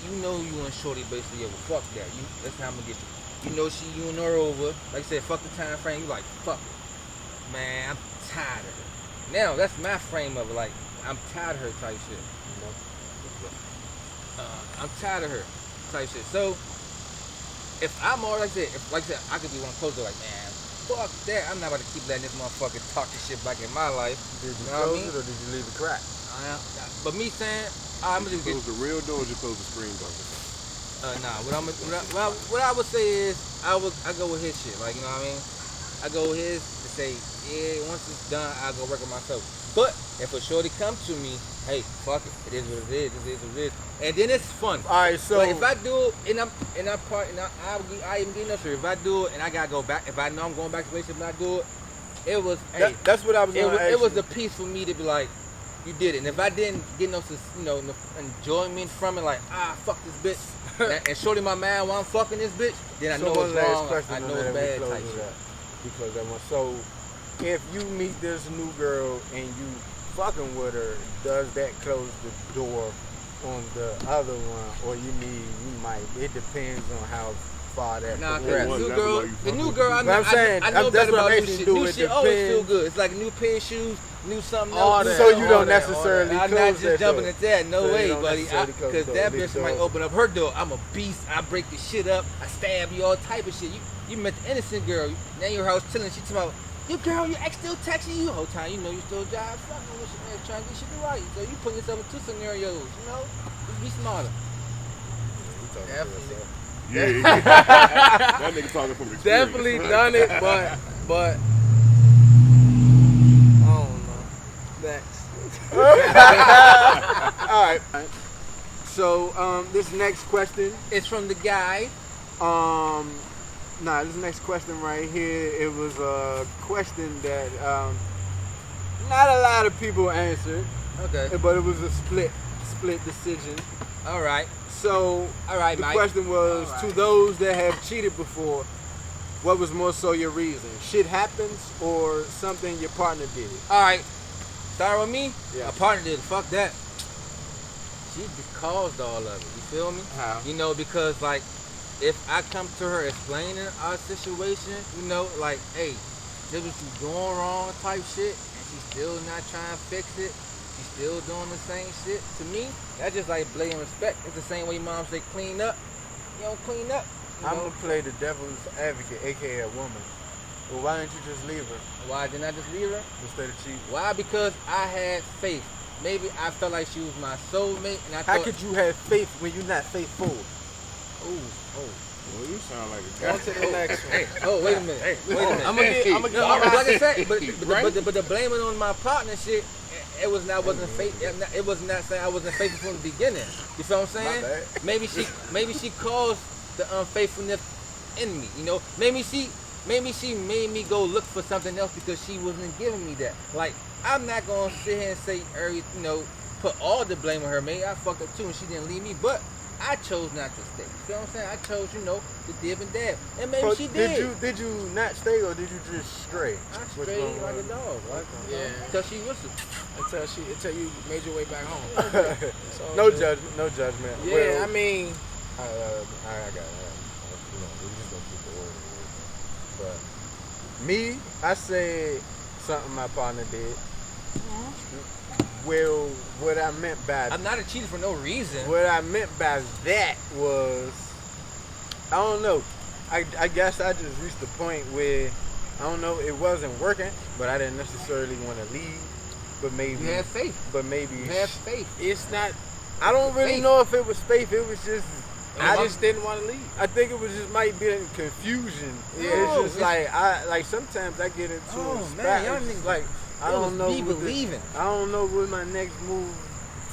Speaker 3: you know you and shorty basically, yeah, well, fuck that. That's how I'm gonna get you. You know you and her over. Like I said, fuck the time frame. You like, fuck it. Man, I'm tired of her. Now, that's my frame of it. Like, I'm tired of her type shit. I'm tired of her type shit. So, if I'm all like I said, I could be one closer like, man, fuck that. I'm not about to keep letting this motherfucker talk this shit back in my life.
Speaker 2: Did you
Speaker 3: know what I
Speaker 2: close
Speaker 3: mean?
Speaker 2: it or did you leave it crack?
Speaker 3: But me saying, I'm gonna just get
Speaker 4: Close the real door or just close the screen door?
Speaker 3: nah, what I would say is I go with his shit. Like, you know what I mean? I go with his to say, yeah, once it's done, I'll go work on myself. But if a shorty come to me, hey, fuck it, it is what it is. It is what it is. And then it's fun.
Speaker 2: All right, so
Speaker 3: Like if I do it and I even get enough. If I do it and I gotta go back, if I know I'm going back to the relationship and I do it, it was
Speaker 2: that's what I was going to ask
Speaker 3: it was
Speaker 2: you.
Speaker 3: a piece for me to be like, you did it. And if I didn't get no enjoyment from it, like fuck this bitch, and shorty my man while I'm fucking this bitch, then I know
Speaker 2: one
Speaker 3: it's
Speaker 2: last
Speaker 3: wrong.
Speaker 2: question
Speaker 3: I
Speaker 2: on
Speaker 3: know
Speaker 2: that,
Speaker 3: it's
Speaker 2: and we
Speaker 3: bad
Speaker 2: close
Speaker 3: type
Speaker 2: it
Speaker 3: shit.
Speaker 2: up. We close that one. So if you meet this new girl and you fucking with her, does that close the door on the other one, or you might? It depends on how far that
Speaker 3: Nah,
Speaker 2: progresses.
Speaker 4: What
Speaker 3: the new
Speaker 4: level
Speaker 3: girl,
Speaker 4: are you
Speaker 3: the new
Speaker 4: fucking
Speaker 3: girl,
Speaker 4: with?
Speaker 3: I
Speaker 2: But
Speaker 3: know,
Speaker 2: I'm saying,
Speaker 3: I know
Speaker 2: that's
Speaker 3: better
Speaker 2: what
Speaker 3: about new
Speaker 2: makes
Speaker 3: shit.
Speaker 2: you do
Speaker 3: New
Speaker 2: it.
Speaker 3: shit always feel
Speaker 2: Depends.
Speaker 3: good. It's like a new pair of shoes, new something
Speaker 2: All
Speaker 3: else.
Speaker 2: that,
Speaker 3: new
Speaker 2: so you
Speaker 3: all
Speaker 2: don't
Speaker 3: that,
Speaker 2: necessarily
Speaker 3: all that. I'm
Speaker 2: close
Speaker 3: not
Speaker 2: that
Speaker 3: just jumping
Speaker 2: door.
Speaker 3: at that. No
Speaker 2: So you
Speaker 3: way,
Speaker 2: don't
Speaker 3: buddy.
Speaker 2: necessarily close
Speaker 3: Because
Speaker 2: the
Speaker 3: that
Speaker 2: door. Leave
Speaker 3: bitch
Speaker 2: the
Speaker 3: might
Speaker 2: door.
Speaker 3: open up her door. I'm a beast. I break the shit up. I stab you, all type of shit. You met the innocent girl. Now your house chilling. She talking about, your girl, your ex still texting you the whole time. You know you still jive fucking with your ex, trying to get shit right. So you put yourself in two scenarios. You know, just be smarter.
Speaker 5: Definitely.
Speaker 4: Yeah, that nigga talking from experience.
Speaker 5: Definitely done it, but I don't know. Next.
Speaker 2: All right. So this next question,
Speaker 3: It's from the guy.
Speaker 2: this next question right here, it was a question that not a lot of people answered,
Speaker 3: Okay.
Speaker 2: but it was a split decision.
Speaker 3: All right.
Speaker 2: So
Speaker 3: All right,
Speaker 2: the
Speaker 3: Mike.
Speaker 2: question was,
Speaker 5: All right.
Speaker 2: to those that have cheated before, what was more so your reason? Shit happens or something your partner did?
Speaker 3: All right. Start with me.
Speaker 2: Yeah.
Speaker 3: My partner did. Fuck that. She caused all of it. You feel me?
Speaker 2: How?
Speaker 3: You know, because like, if I come to her explaining our situation, you know, like, hey, this was you doing wrong type shit, and she's still not trying to fix it. She's still doing the same shit. To me, that's just like blatant respect. It's the same way mom say clean up. You don't clean up. You
Speaker 2: I'm
Speaker 3: know?
Speaker 2: gonna play the devil's advocate, aka a woman. Well, why didn't you just leave her
Speaker 3: Why didn't I just leave her?
Speaker 2: instead of cheating?
Speaker 3: Why? Because I had faith. Maybe I felt like she was my soulmate, and I
Speaker 2: How
Speaker 3: thought,
Speaker 2: could you have faith when you're not faithful?
Speaker 4: Well, you sound like a
Speaker 5: On
Speaker 4: guy.
Speaker 5: to the next one.
Speaker 3: hey, oh, wait a minute. Wait a minute.
Speaker 5: I'm gonna get.
Speaker 3: No, like I said, but the blaming on my partner shit, it was not wasn't faith. It was not saying I wasn't faithful from the beginning. You feel what I'm
Speaker 2: My
Speaker 3: saying?
Speaker 2: bad.
Speaker 3: Maybe she caused the unfaithfulness in me. You know, maybe she made me go look for something else because she wasn't giving me that. Like, I'm not gonna sit here and say put all the blame on her. Maybe I fucked up too and she didn't leave me, but I chose not to stay. You feel what I'm saying? I chose, to dib and dab. And maybe
Speaker 2: So
Speaker 3: she did.
Speaker 2: Did you not stay or did you just stray?
Speaker 3: I
Speaker 2: Which
Speaker 3: strayed
Speaker 2: one
Speaker 3: like a
Speaker 2: was it?
Speaker 3: dog, right?
Speaker 5: Yeah.
Speaker 3: Until she whistled.
Speaker 5: Until you made your way back home. So,
Speaker 2: No judgment. No judgment.
Speaker 5: Yeah,
Speaker 2: Well,
Speaker 5: I mean,
Speaker 2: I got it. We just gonna keep the order. But me, I said something my partner did. Well, what I meant by
Speaker 3: I'm not a cheater for no reason.
Speaker 2: what I meant by that was, I don't know. I guess I just reached the point where, I don't know, it wasn't working, but I didn't necessarily want to leave. But maybe,
Speaker 3: You have faith.
Speaker 2: but maybe,
Speaker 3: You have faith.
Speaker 5: it's not.
Speaker 2: I don't really
Speaker 3: faith.
Speaker 2: know if it was faith. It was just,
Speaker 5: I just didn't want to leave.
Speaker 2: I think it was just might be in confusion.
Speaker 3: Yeah.
Speaker 2: It's just like sometimes I get into
Speaker 3: Oh,
Speaker 2: a spot.
Speaker 3: man, y'all
Speaker 2: It's just
Speaker 3: niggas-
Speaker 2: like I
Speaker 3: It was
Speaker 2: don't know.
Speaker 3: me
Speaker 2: what the-
Speaker 3: believing.
Speaker 2: I don't know what my next move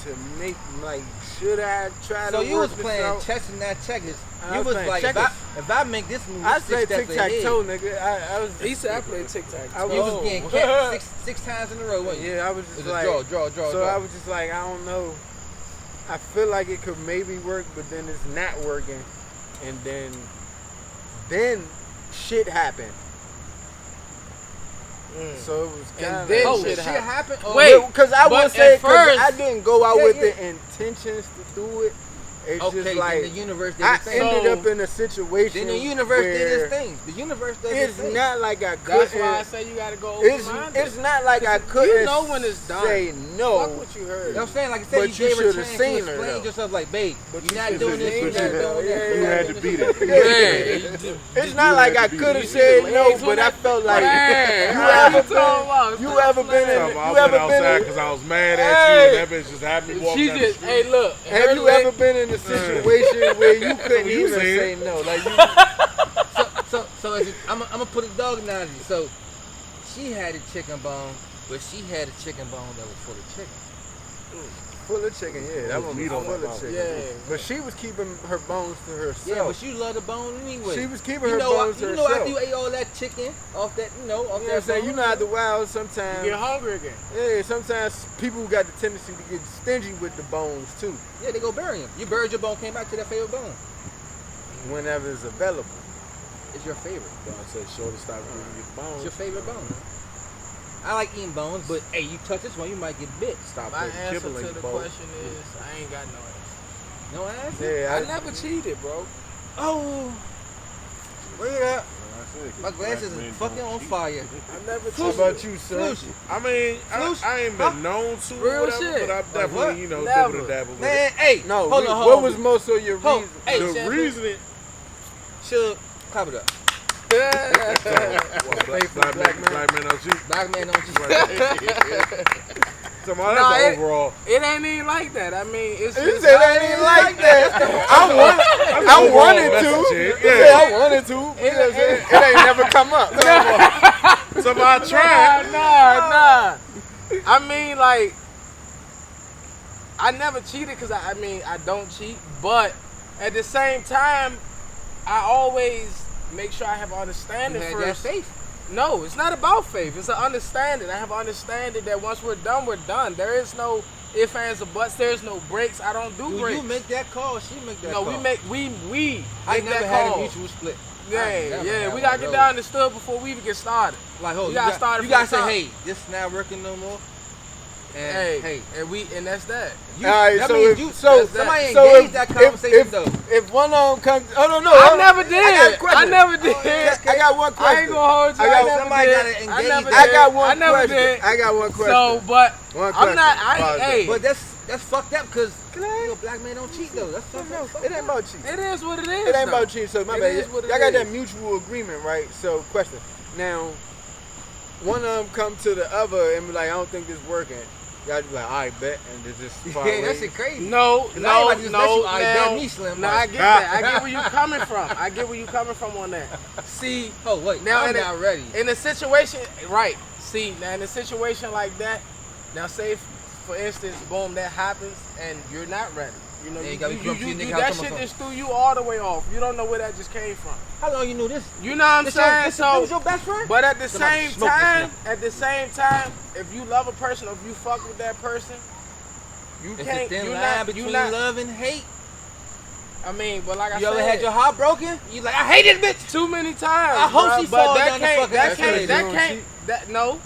Speaker 2: to make. Like, should I try
Speaker 3: So
Speaker 2: to
Speaker 3: you
Speaker 2: work
Speaker 3: was
Speaker 2: this
Speaker 3: playing
Speaker 2: out?
Speaker 3: chess and not checkers.
Speaker 2: I
Speaker 3: You
Speaker 2: was
Speaker 3: was
Speaker 2: playing
Speaker 3: like,
Speaker 2: checkers.
Speaker 3: if I make this move,
Speaker 2: I
Speaker 3: it's
Speaker 2: say
Speaker 3: six steps
Speaker 2: tic tac
Speaker 3: ahead.
Speaker 2: toe, nigga. I was.
Speaker 5: He said I played tic tac.
Speaker 2: I
Speaker 3: You was
Speaker 2: Oh.
Speaker 3: getting cat six times in a row, wasn't you?
Speaker 2: Yeah, I was
Speaker 3: It
Speaker 2: just
Speaker 3: was a
Speaker 2: like.
Speaker 3: draw.
Speaker 2: So
Speaker 3: draw.
Speaker 2: I was just like, I don't know. I feel like it could maybe work, but then it's not working, and then shit happened. So it was
Speaker 5: And
Speaker 2: kind of
Speaker 5: then
Speaker 3: Oh,
Speaker 5: shit
Speaker 3: shit
Speaker 5: happened.
Speaker 3: happened? Or
Speaker 5: Wait,
Speaker 2: because I
Speaker 5: but
Speaker 2: would say
Speaker 5: at first-
Speaker 2: I didn't go out
Speaker 3: Yeah,
Speaker 2: with
Speaker 3: yeah.
Speaker 2: the intentions to do it. It's
Speaker 3: okay,
Speaker 2: just
Speaker 3: then
Speaker 2: like
Speaker 3: the universe did
Speaker 2: I
Speaker 3: its thing.
Speaker 2: ended
Speaker 5: So-
Speaker 2: up in a situation.
Speaker 3: Then the universe did
Speaker 2: where
Speaker 3: its thing. The universe does its
Speaker 2: It's
Speaker 3: thing.
Speaker 2: not like I
Speaker 5: That's
Speaker 2: couldn't.
Speaker 5: why I say you gotta go
Speaker 2: It's
Speaker 5: open-minded.
Speaker 2: it's not like I
Speaker 5: You
Speaker 2: couldn't.
Speaker 5: know when it's done.
Speaker 2: Say no.
Speaker 5: Fuck what you heard.
Speaker 3: You know what I'm saying? Like I said,
Speaker 2: But
Speaker 3: you
Speaker 2: you
Speaker 3: gave her a
Speaker 2: should've
Speaker 3: chance
Speaker 2: seen
Speaker 3: to
Speaker 2: her,
Speaker 3: explain
Speaker 2: though.
Speaker 3: yourself like, babe,
Speaker 2: But
Speaker 3: you're
Speaker 2: you
Speaker 3: not
Speaker 2: should've
Speaker 3: doing this,
Speaker 2: seen
Speaker 3: you're not
Speaker 2: her.
Speaker 3: doing
Speaker 2: Yeah,
Speaker 3: this.
Speaker 4: You
Speaker 2: yeah,
Speaker 4: had to beat it.
Speaker 2: It's not like I could have said no, but I felt like you ever been in?
Speaker 4: I
Speaker 2: You
Speaker 4: went
Speaker 2: ever
Speaker 4: outside
Speaker 2: been in?
Speaker 4: because I was mad at
Speaker 2: Hey.
Speaker 4: you, and that bitch just had me walking
Speaker 5: She
Speaker 4: down the
Speaker 5: just,
Speaker 4: street.
Speaker 5: hey, look.
Speaker 2: Have you ever been in a situation where you couldn't
Speaker 4: You
Speaker 2: even
Speaker 4: seen
Speaker 2: say no? Like you,
Speaker 3: So I'm gonna put a dog analogy. So she had a chicken bone, but she had a chicken bone that was full of chicken.
Speaker 2: Full of chicken, yeah. That
Speaker 4: With
Speaker 2: one
Speaker 4: meat
Speaker 2: was
Speaker 4: on
Speaker 2: full
Speaker 4: that
Speaker 2: of
Speaker 4: bone.
Speaker 2: chicken.
Speaker 5: Yeah.
Speaker 2: But she was keeping her bones to herself.
Speaker 3: Yeah, but you love the bone anyway.
Speaker 2: She was keeping
Speaker 3: you
Speaker 2: her
Speaker 3: know,
Speaker 2: bones to
Speaker 3: you know
Speaker 2: herself.
Speaker 3: after you ate all that chicken off that, off
Speaker 2: You know what I'm
Speaker 3: that
Speaker 2: saying?
Speaker 3: bone,
Speaker 2: You know how the wild
Speaker 5: You
Speaker 2: sometimes.
Speaker 5: get hungry again.
Speaker 2: Yeah, sometimes people got the tendency to get stingy with the bones too,
Speaker 3: Yeah, they go bury him. You buried your bone, came back to that favorite bone.
Speaker 2: whenever it's available.
Speaker 3: It's your favorite.
Speaker 4: I say, shorty, stop giving you the
Speaker 3: It's
Speaker 4: bones.
Speaker 3: your favorite bone. I like eating bones, but hey, you touch this one, you might get bit.
Speaker 4: Stop
Speaker 5: My
Speaker 4: putting
Speaker 5: answer
Speaker 4: kibble in
Speaker 5: to
Speaker 4: your
Speaker 5: the
Speaker 4: bowl.
Speaker 5: question is, I ain't got no ass.
Speaker 3: No ass?
Speaker 2: Yeah,
Speaker 5: I never cheated, bro.
Speaker 3: Oh, bring it up.
Speaker 4: Like I said,
Speaker 3: My glasses
Speaker 4: black men
Speaker 3: is fucking
Speaker 4: don't
Speaker 3: on
Speaker 4: cheat.
Speaker 3: fire.
Speaker 5: I never
Speaker 2: How
Speaker 5: cheated.
Speaker 2: about you, sir?
Speaker 3: Floosh.
Speaker 4: I mean,
Speaker 3: Floosh?
Speaker 4: I ain't been known to
Speaker 5: Real
Speaker 4: or whatever,
Speaker 5: shit.
Speaker 4: but I've
Speaker 3: Like what?
Speaker 4: definitely,
Speaker 5: Never.
Speaker 4: dibble dabble with
Speaker 3: Man, hey,
Speaker 2: No,
Speaker 3: hold on, hold
Speaker 2: what
Speaker 3: on.
Speaker 2: was most of your
Speaker 3: Hold-
Speaker 2: reason?
Speaker 3: hey,
Speaker 4: it. The
Speaker 3: Sanford.
Speaker 4: reasoning,
Speaker 3: Should clap it up.
Speaker 4: black men don't cheat.
Speaker 3: Black man don't cheat.
Speaker 4: So
Speaker 5: Nah,
Speaker 4: that's
Speaker 5: it-
Speaker 4: the overall.
Speaker 5: It ain't even like that. I mean, it's
Speaker 2: He
Speaker 5: just
Speaker 2: said it ain't even like that. I
Speaker 4: overall
Speaker 2: wanted
Speaker 4: message,
Speaker 2: to.
Speaker 4: yeah.
Speaker 2: He said I wanted to. You know what I'm saying? It ain't never come up.
Speaker 4: So I tried.
Speaker 5: Nah. I mean, like, I never cheated because I mean, I don't cheat. But at the same time, I always make sure I have
Speaker 3: You
Speaker 5: understanding
Speaker 3: had that
Speaker 5: first.
Speaker 3: faith.
Speaker 5: No, it's not about faith. It's an understanding. I have understanding that once we're done, we're done. There is no ifs, ands, or buts. There's no breaks. I don't do
Speaker 3: Do
Speaker 5: breaks.
Speaker 3: you make that call? She make that
Speaker 5: no,
Speaker 3: call.
Speaker 5: we make
Speaker 3: I
Speaker 5: make
Speaker 3: never
Speaker 5: that
Speaker 3: had
Speaker 5: call.
Speaker 3: a mutual split. I
Speaker 5: Yeah,
Speaker 3: never
Speaker 5: yeah.
Speaker 3: had
Speaker 5: We
Speaker 3: one
Speaker 5: gotta
Speaker 3: of
Speaker 5: get
Speaker 3: those.
Speaker 5: down understood before we even get started.
Speaker 3: Like, hold,
Speaker 5: You gotta start it
Speaker 3: you
Speaker 5: from
Speaker 3: gotta
Speaker 5: the top.
Speaker 3: say, hey, this not working no more. And
Speaker 5: Hey, and that's that.
Speaker 3: you,
Speaker 2: All right,
Speaker 3: that
Speaker 2: so
Speaker 3: means
Speaker 2: if-
Speaker 3: you,
Speaker 2: so-
Speaker 3: somebody
Speaker 2: so
Speaker 3: engaged
Speaker 2: if-
Speaker 3: that
Speaker 2: if-
Speaker 3: conversation though.
Speaker 2: If one of them comes, oh no,
Speaker 5: I
Speaker 2: hold on.
Speaker 5: never did.
Speaker 2: I got a question.
Speaker 5: I never did.
Speaker 2: I got one question.
Speaker 5: I ain't gonna hold you.
Speaker 2: I got-
Speaker 5: I never
Speaker 3: somebody
Speaker 5: did.
Speaker 3: gotta
Speaker 5: I
Speaker 3: engage
Speaker 5: never
Speaker 3: that.
Speaker 5: did.
Speaker 2: I got one
Speaker 5: I never
Speaker 2: question.
Speaker 5: did.
Speaker 2: I got one question.
Speaker 5: So, but
Speaker 2: One
Speaker 5: I'm not.
Speaker 2: question. Pause
Speaker 5: Hey,
Speaker 3: But that's fucked up because you know, black men don't cheat though. That's fucked
Speaker 2: No,
Speaker 3: up.
Speaker 2: it ain't about cheating.
Speaker 5: it is what it is.
Speaker 2: It ain't
Speaker 5: though.
Speaker 2: about cheating. So my
Speaker 5: It
Speaker 2: bad.
Speaker 5: is what it
Speaker 2: Y'all got that
Speaker 5: is.
Speaker 2: mutual agreement, right? So question. Now, one of them come to the other and be like, I don't think this working. Y'all be like, all right, bet, and they just
Speaker 3: Yeah,
Speaker 2: part
Speaker 3: that
Speaker 2: ways.
Speaker 3: shit crazy.
Speaker 5: No,
Speaker 3: I
Speaker 5: no,
Speaker 3: ain't about to just let
Speaker 5: no.
Speaker 3: you out
Speaker 5: Now,
Speaker 3: bet me, Slim,
Speaker 5: no,
Speaker 3: but-
Speaker 5: I get that. I get where you coming from. I get where you coming from on that. See,
Speaker 3: Oh wait,
Speaker 5: Now,
Speaker 3: I'm
Speaker 5: in a-
Speaker 3: not ready.
Speaker 5: in a situation, right? See, now in a situation like that, now say for instance, boom, that happens and you're not ready. You know,
Speaker 3: Yeah, you
Speaker 5: you,
Speaker 3: gotta be grumpy, nigga, how
Speaker 5: that
Speaker 3: come
Speaker 5: shit
Speaker 3: I'm
Speaker 5: just threw you all the way off. You don't know where that just came from.
Speaker 3: How long you knew this?
Speaker 5: You know what I'm
Speaker 3: This
Speaker 5: saying?
Speaker 3: this
Speaker 5: So,
Speaker 3: was your best friend?
Speaker 5: but at the
Speaker 3: Somebody
Speaker 5: same
Speaker 3: smoke
Speaker 5: time, if you love a person or if you fuck with that person, you
Speaker 3: It's a
Speaker 5: can't.
Speaker 3: thin
Speaker 5: You
Speaker 3: line
Speaker 5: not.
Speaker 3: between
Speaker 5: You not.
Speaker 3: love and hate.
Speaker 5: I mean, but like I
Speaker 3: You
Speaker 5: said,
Speaker 3: ever had your heart broken? You like, I hate this bitch.
Speaker 5: too many times.
Speaker 3: I hope
Speaker 5: bruh,
Speaker 3: she
Speaker 5: but
Speaker 3: fall
Speaker 5: that
Speaker 3: down the
Speaker 5: can't.
Speaker 3: fucking
Speaker 5: That
Speaker 3: escalator.
Speaker 5: can't. That
Speaker 2: Don't
Speaker 5: can't. That no.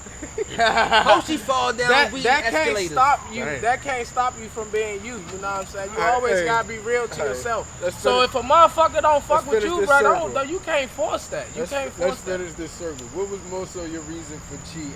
Speaker 3: Hope she fall down
Speaker 5: that,
Speaker 3: weed
Speaker 5: that can't
Speaker 3: escalators.
Speaker 5: stop you.
Speaker 4: Dang.
Speaker 5: That can't stop you from being you. You know what I'm saying? You
Speaker 2: Alright,
Speaker 5: always
Speaker 2: hey,
Speaker 5: gotta be real to
Speaker 2: alright,
Speaker 5: yourself.
Speaker 2: let's
Speaker 5: So
Speaker 2: finish-
Speaker 5: if a motherfucker don't fuck with
Speaker 2: finish
Speaker 5: you,
Speaker 2: this
Speaker 5: bro,
Speaker 2: circle.
Speaker 5: don't, you can't force that. You can't force
Speaker 2: Let's
Speaker 5: that.
Speaker 2: finish this circle. What was most of your reason for cheating?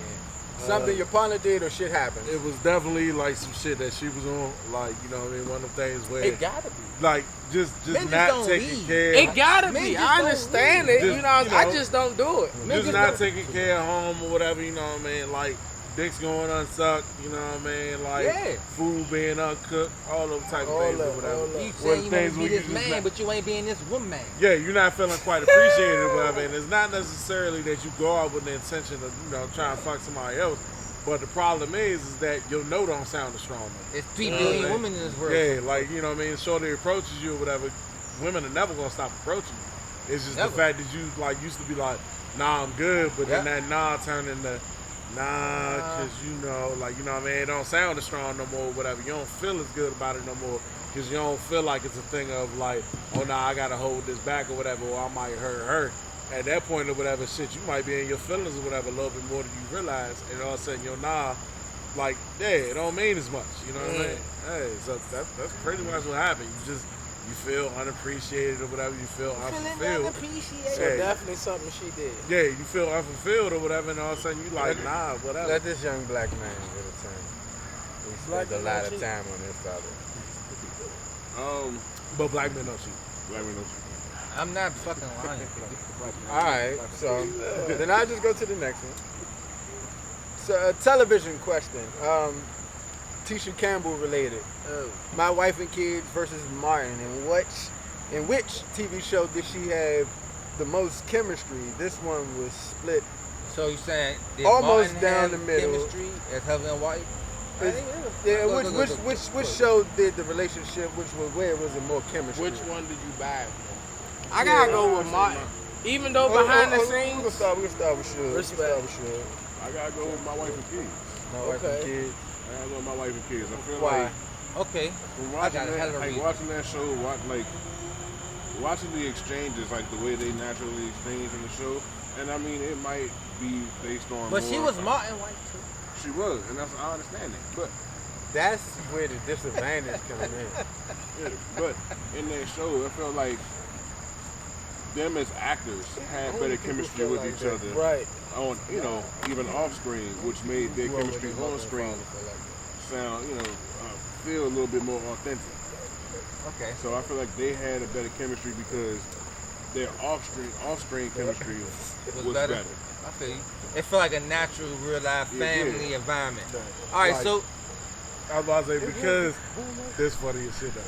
Speaker 2: Something your partner did or shit happened?
Speaker 4: It was definitely like some shit that she was on, like, you know what I mean, one of them things where,
Speaker 5: It gotta be.
Speaker 4: like, just
Speaker 3: Men just
Speaker 4: not
Speaker 3: don't
Speaker 4: taking
Speaker 3: leave.
Speaker 4: care.
Speaker 5: It gotta
Speaker 3: Men
Speaker 5: be.
Speaker 3: just
Speaker 5: I
Speaker 3: don't
Speaker 5: understand
Speaker 3: leave.
Speaker 5: it.
Speaker 4: Just,
Speaker 5: you know,
Speaker 4: you
Speaker 5: I
Speaker 4: know.
Speaker 5: just don't do it.
Speaker 3: Men
Speaker 4: just
Speaker 3: just
Speaker 4: not
Speaker 3: don't-
Speaker 4: taking care of home or whatever, you know what I mean? Like, dicks going unsucked, you know what I mean? Like,
Speaker 3: Yeah.
Speaker 4: food being uncooked, all those type of
Speaker 2: All
Speaker 4: things
Speaker 2: that,
Speaker 4: or whatever.
Speaker 2: all that.
Speaker 3: You
Speaker 4: Were
Speaker 3: saying you
Speaker 4: things
Speaker 3: want to
Speaker 4: where
Speaker 3: be
Speaker 4: you
Speaker 3: this
Speaker 4: just
Speaker 3: man,
Speaker 4: not-
Speaker 3: but you ain't being this woman.
Speaker 4: Yeah, you're not feeling quite appreciated or whatever. And it's not necessarily that you go out with the intention of, you know, trying to fuck somebody else. But the problem is that your no don't sound as strong.
Speaker 3: It's 3
Speaker 4: You know
Speaker 3: billion
Speaker 4: what I mean?
Speaker 3: women in this world.
Speaker 4: Yeah, like, you know what I mean? Shorty approaches you or whatever, women are never gonna stop approaching you. It's just
Speaker 3: Never.
Speaker 4: the fact that you like used to be like, nah, I'm good, but then
Speaker 3: Yeah.
Speaker 4: that nah turned into nah, cause you know, like, you know what I mean? It don't sound as strong no more, whatever. You don't feel as good about it no more, cause you don't feel like it's a thing of like, oh nah, I gotta hold this back or whatever, or I might hurt her. At that point or whatever, shit, you might be in your feelings or whatever a little bit more than you realize, and all of a sudden your nah, like, yeah, it don't mean as much, you know what I mean? Hey, so that's pretty much what happened. You feel unappreciated or whatever, you feel
Speaker 3: Feeling
Speaker 4: unfulfilled.
Speaker 3: unappreciated.
Speaker 5: So
Speaker 4: Yeah.
Speaker 5: definitely something she did.
Speaker 4: Yeah, you feel unfulfilled or whatever, and all of a sudden you like, nah, whatever.
Speaker 2: Let this young black man get a turn. We
Speaker 5: Black
Speaker 2: spent a
Speaker 5: men
Speaker 2: lot
Speaker 5: don't
Speaker 2: of
Speaker 5: cheat.
Speaker 2: time on this topic.
Speaker 4: But black men don't cheat. Black men don't cheat.
Speaker 3: I'm not fucking lying.
Speaker 2: All right, so then I'll just go to the next one. So a television question, Tisha Campbell related. My Wife and Kids versus Martin. In which TV show did she have the most chemistry? This one was split
Speaker 3: So you saying did
Speaker 2: Almost
Speaker 3: Martin
Speaker 2: down
Speaker 3: have
Speaker 2: the middle.
Speaker 3: chemistry as husband and wife?
Speaker 2: Yeah,
Speaker 3: Look,
Speaker 2: which show did the relationship? Where was it more chemistry?
Speaker 5: Which one did you buy it from? I gotta go with Martin. Even though behind the
Speaker 2: We
Speaker 5: scenes,
Speaker 2: can start with Suge.
Speaker 5: Respect.
Speaker 4: I gotta go with my wife and kids.
Speaker 2: My wife and kids.
Speaker 4: I gotta go with my wife and kids. I feel
Speaker 2: Why?
Speaker 4: like
Speaker 3: Okay.
Speaker 4: from
Speaker 3: I
Speaker 4: watching
Speaker 3: got a hell of a
Speaker 4: that,
Speaker 3: reason.
Speaker 4: watching that show, watching the exchanges, like the way they naturally exchange in the show, and I mean it might be based on.
Speaker 3: But she
Speaker 4: more-
Speaker 3: was Martin wife too.
Speaker 4: She was, and that's I understand it. But
Speaker 2: That's where the disadvantage comes in.
Speaker 4: yeah, but in that show, I felt like them as actors had better chemistry with each other.
Speaker 5: right?
Speaker 4: On even off screen, which made their chemistry on screen sound feel a little bit more authentic.
Speaker 3: Okay.
Speaker 4: So I feel like they had a better chemistry because their off-screen chemistry was better.
Speaker 3: I feel you. It felt like a natural, real life
Speaker 4: Yeah,
Speaker 3: family
Speaker 4: yeah.
Speaker 3: environment. All right,
Speaker 2: Like-
Speaker 3: so
Speaker 6: I was about to say because this funny as shit though.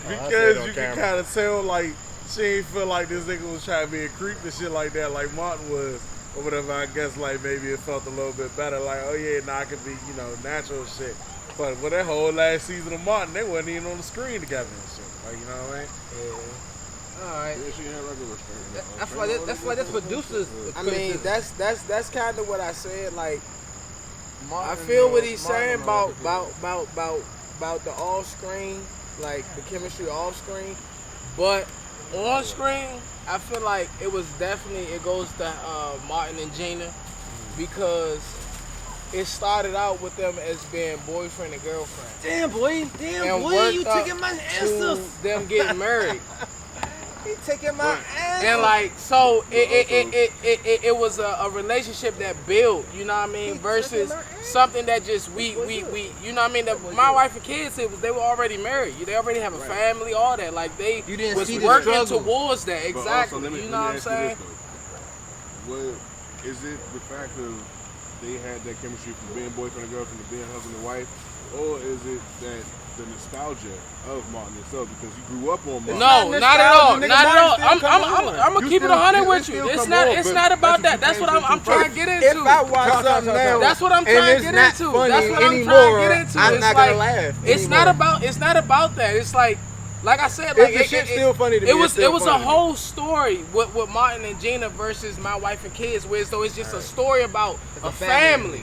Speaker 6: because
Speaker 2: on
Speaker 6: you can
Speaker 2: camera.
Speaker 6: kind of tell like she ain't feel like this nigga was trying to be a creep and shit like that, like Martin was or whatever. I guess like maybe it felt a little bit better, like oh yeah, nah, I could be natural shit. But for that whole last season of Martin, they wasn't even on the screen together and shit. Like you know what I mean?
Speaker 3: all right.
Speaker 4: Yeah, she had regular screen.
Speaker 3: That's why that's producers.
Speaker 5: I mean, that's kind of what I said. Like, I
Speaker 2: Martin
Speaker 5: feel what
Speaker 2: knows-
Speaker 5: he's
Speaker 2: Martin
Speaker 5: saying
Speaker 2: knows
Speaker 5: about the off screen, like the chemistry off screen, but on screen, I feel like it was definitely it goes to Martin and Gina because it started out with them as being boyfriend and girlfriend.
Speaker 3: Damn boy,
Speaker 5: And
Speaker 3: you
Speaker 5: worked up
Speaker 3: taking my
Speaker 5: to
Speaker 3: answers.
Speaker 5: them getting married.
Speaker 3: You taking my answers.
Speaker 5: And like so it was a relationship that built, you know what I mean, versus something that just we you know what I mean, that my wife and kids they were already married. They already have a family, all that. Like they
Speaker 3: You didn't
Speaker 5: was
Speaker 3: see the
Speaker 5: working
Speaker 3: struggle.
Speaker 5: towards that.
Speaker 4: But
Speaker 5: Exactly.
Speaker 4: also, let me
Speaker 5: You know what I'm
Speaker 4: ask you
Speaker 5: saying?
Speaker 4: this, though. What is it the fact of they had that chemistry from being boyfriend and girlfriend to being husband and wife, or is it that the nostalgia of Martin itself because you grew up on Martin?
Speaker 5: No, not at all.
Speaker 2: nigga,
Speaker 5: Not at all.
Speaker 2: Martin still come
Speaker 5: I'm
Speaker 2: on.
Speaker 5: gonna
Speaker 2: You
Speaker 5: keep it
Speaker 2: still-
Speaker 5: 100
Speaker 2: it
Speaker 5: with
Speaker 2: still
Speaker 5: you. It's
Speaker 2: come
Speaker 5: not.
Speaker 2: on,
Speaker 5: It's
Speaker 2: but
Speaker 5: not about that.
Speaker 2: that's
Speaker 5: That's
Speaker 2: what
Speaker 5: what
Speaker 2: you
Speaker 5: I'm
Speaker 2: came
Speaker 5: trying
Speaker 2: to
Speaker 5: to get
Speaker 2: If
Speaker 5: into.
Speaker 2: I watch something now,
Speaker 5: That's what I'm
Speaker 2: and
Speaker 5: trying to
Speaker 2: it's
Speaker 5: get
Speaker 2: not
Speaker 5: into.
Speaker 2: funny
Speaker 5: That's what I'm
Speaker 2: anymore,
Speaker 5: trying to get into.
Speaker 2: I'm
Speaker 5: It's
Speaker 2: not gonna
Speaker 5: like,
Speaker 2: laugh
Speaker 5: It's
Speaker 2: anymore.
Speaker 5: not about that. It's like I said, like
Speaker 2: If the shit's still funny to me,
Speaker 5: It was
Speaker 2: it's still
Speaker 5: a
Speaker 2: funny to me.
Speaker 5: whole story with Martin and Gina versus my wife and kids, where so it's just a story about a family.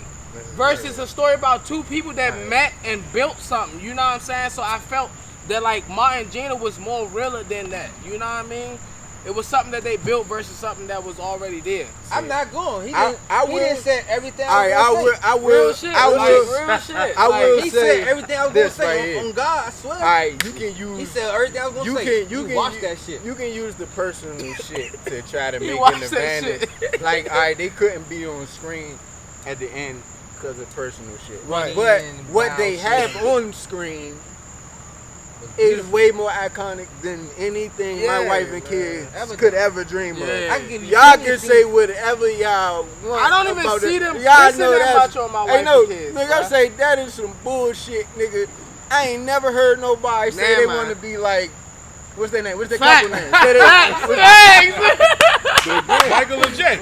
Speaker 5: Versus a story about two people that met and built something. You know what I'm saying? So I felt that like Martin and Gina was more realer than that. You know what I mean? It was something that they built versus something that was already there.
Speaker 3: I'm not going. He
Speaker 2: I-
Speaker 3: didn't.
Speaker 2: I
Speaker 3: he
Speaker 2: will-
Speaker 3: didn't say everything.
Speaker 2: All right,
Speaker 3: I was gonna say.
Speaker 5: Real shit.
Speaker 2: I
Speaker 5: like,
Speaker 2: will.
Speaker 5: real shit.
Speaker 2: I will
Speaker 3: He
Speaker 2: say
Speaker 3: said everything I was gonna
Speaker 2: this
Speaker 3: say
Speaker 2: right here.
Speaker 3: on God. I swear.
Speaker 2: All right, you can use.
Speaker 3: He said everything I was gonna
Speaker 2: You
Speaker 3: say.
Speaker 2: can you can
Speaker 3: watch
Speaker 2: u-
Speaker 3: that shit.
Speaker 2: You can use the personal shit to try to
Speaker 5: He
Speaker 2: make
Speaker 5: watched
Speaker 2: an
Speaker 5: that
Speaker 2: advantage.
Speaker 5: shit.
Speaker 2: Like, all right, they couldn't be on screen at the end because of personal shit.
Speaker 3: Right.
Speaker 2: But
Speaker 3: And
Speaker 2: what
Speaker 3: wild
Speaker 2: they
Speaker 3: shit.
Speaker 2: have on screen is way more iconic than anything my
Speaker 3: Yeah,
Speaker 2: wife and
Speaker 3: man.
Speaker 2: kids
Speaker 3: Ever
Speaker 2: could
Speaker 3: done.
Speaker 2: ever dream
Speaker 5: Yeah.
Speaker 2: of.
Speaker 3: I can give you
Speaker 2: Y'all can
Speaker 3: anything.
Speaker 2: say whatever y'all want.
Speaker 5: I don't even
Speaker 2: about
Speaker 5: see
Speaker 2: it.
Speaker 5: them
Speaker 2: Y'all
Speaker 5: pissing
Speaker 2: know
Speaker 5: that
Speaker 2: that's.
Speaker 5: much on my
Speaker 2: Hey,
Speaker 5: wife
Speaker 2: no,
Speaker 5: and kids,
Speaker 2: nigga, I
Speaker 5: bruh.
Speaker 2: say that is some bullshit, nigga. I ain't never heard nobody say
Speaker 5: Nah,
Speaker 2: they
Speaker 5: man.
Speaker 2: want to be like. What's their name? What's their
Speaker 5: Fact.
Speaker 2: couple name? Say they-
Speaker 5: Facts.
Speaker 6: Michael and Jay.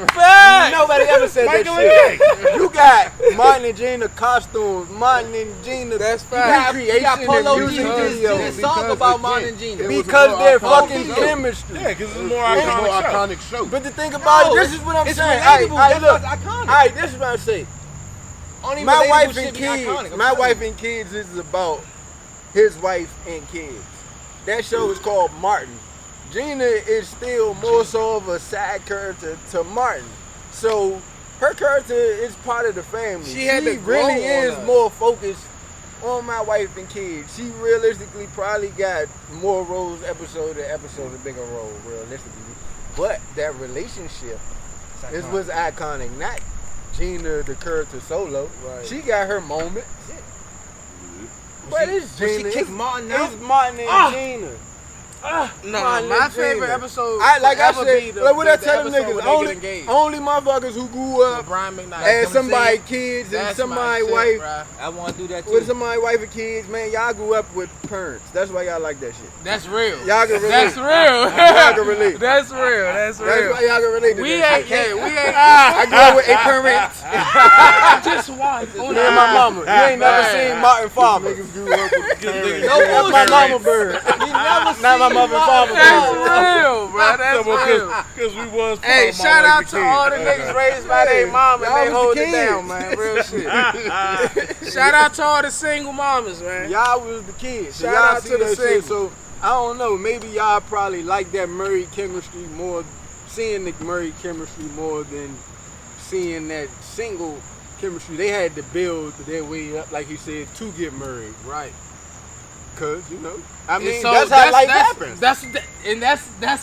Speaker 2: Nobody ever said
Speaker 6: Michael
Speaker 2: that
Speaker 6: and
Speaker 2: shit.
Speaker 6: Jay.
Speaker 2: You got Martin and Gina costumes, Martin and Gina.
Speaker 5: That's
Speaker 3: You got
Speaker 2: recreation
Speaker 3: Polo
Speaker 2: and
Speaker 3: G
Speaker 2: music
Speaker 3: did
Speaker 2: videos.
Speaker 3: a song about Martin and Gina.
Speaker 4: It was
Speaker 2: Because
Speaker 4: a more
Speaker 2: they're
Speaker 4: iconic
Speaker 2: fucking
Speaker 3: show.
Speaker 2: chemistry.
Speaker 6: Yeah, because it's a more
Speaker 4: It was a more
Speaker 6: iconic show.
Speaker 4: iconic show.
Speaker 2: But the thing about
Speaker 3: No,
Speaker 2: it, this is what I'm
Speaker 3: it's
Speaker 2: saying.
Speaker 3: relatable.
Speaker 2: All right,
Speaker 3: That's
Speaker 2: look.
Speaker 3: what's iconic.
Speaker 2: All right, this is what I say.
Speaker 3: Only
Speaker 2: My
Speaker 3: relatable
Speaker 2: wife
Speaker 3: shit
Speaker 2: and
Speaker 3: be
Speaker 2: kids.
Speaker 3: iconic, I'm
Speaker 2: My
Speaker 3: telling
Speaker 2: wife
Speaker 3: you.
Speaker 2: and kids is about his wife and kids. That show is called Martin. Gina is still more so of a side character to Martin. So her character is part of the family.
Speaker 5: She had to grow
Speaker 2: really
Speaker 5: on
Speaker 2: is
Speaker 5: us.
Speaker 2: more focused on my wife and kids. She realistically probably got more roles episode to episode, a bigger role, realistically. But that relationship is what's iconic, not Gina the character solo.
Speaker 5: Right.
Speaker 2: She got her moment. But it's
Speaker 3: When she
Speaker 2: Gina.
Speaker 3: kicked Martin out?
Speaker 2: It's Martin and Gina.
Speaker 5: No,
Speaker 7: Martin
Speaker 5: my
Speaker 7: and
Speaker 5: favorite
Speaker 7: Gina.
Speaker 5: episode.
Speaker 7: Like I
Speaker 5: forever be
Speaker 7: said,
Speaker 5: the,
Speaker 7: like what I
Speaker 5: the
Speaker 7: tell them
Speaker 5: episode
Speaker 7: niggas,
Speaker 5: where they get engaged.
Speaker 7: only motherfuckers who grew
Speaker 5: With
Speaker 7: up
Speaker 5: Brian McKnight.
Speaker 7: had
Speaker 5: Come
Speaker 7: somebody
Speaker 5: see?
Speaker 7: kids and
Speaker 5: That's
Speaker 7: somebody
Speaker 5: my shit,
Speaker 7: wife.
Speaker 5: bruh.
Speaker 3: I want to do that too.
Speaker 7: With somebody wife and kids, man, y'all grew up with parents. That's why y'all like that shit.
Speaker 5: That's real.
Speaker 7: Y'all can relate.
Speaker 5: That's real.
Speaker 7: Y'all can relate.
Speaker 5: That's real. That's
Speaker 7: That's why
Speaker 5: real.
Speaker 7: y'all can relate to
Speaker 5: We
Speaker 7: that
Speaker 5: ain't.
Speaker 7: shit.
Speaker 5: Yeah, we ain't.
Speaker 7: I grew up with a parent.
Speaker 5: Just one.
Speaker 7: Me and my mama. You ain't never
Speaker 5: Man.
Speaker 7: seen Martin Father.
Speaker 6: Niggas grew up with parents.
Speaker 7: No, that's my mama bird. Not my mother and father
Speaker 5: That's
Speaker 7: bird.
Speaker 5: real, bro. That's real.
Speaker 6: Because we was
Speaker 5: Hey,
Speaker 6: my
Speaker 5: shout
Speaker 6: wife
Speaker 5: out
Speaker 6: and
Speaker 5: to
Speaker 6: kids.
Speaker 5: all the niggas raised by their mom and
Speaker 7: Y'all
Speaker 5: they
Speaker 7: was
Speaker 5: hold
Speaker 7: the
Speaker 5: it down,
Speaker 7: kids.
Speaker 5: man. Real shit. Shout out to all the single mamas, man.
Speaker 7: Y'all was the kids. So
Speaker 5: Shout
Speaker 7: y'all
Speaker 5: out
Speaker 7: see
Speaker 5: to the
Speaker 7: that shit.
Speaker 5: single.
Speaker 7: So I don't know. Maybe y'all probably like that Murray chemistry more, seeing the Murray chemistry more than seeing that single chemistry. They had to build their way up, like you said, to get married.
Speaker 5: Right.
Speaker 7: Cause I mean,
Speaker 5: So
Speaker 7: that's how life happens.
Speaker 5: That's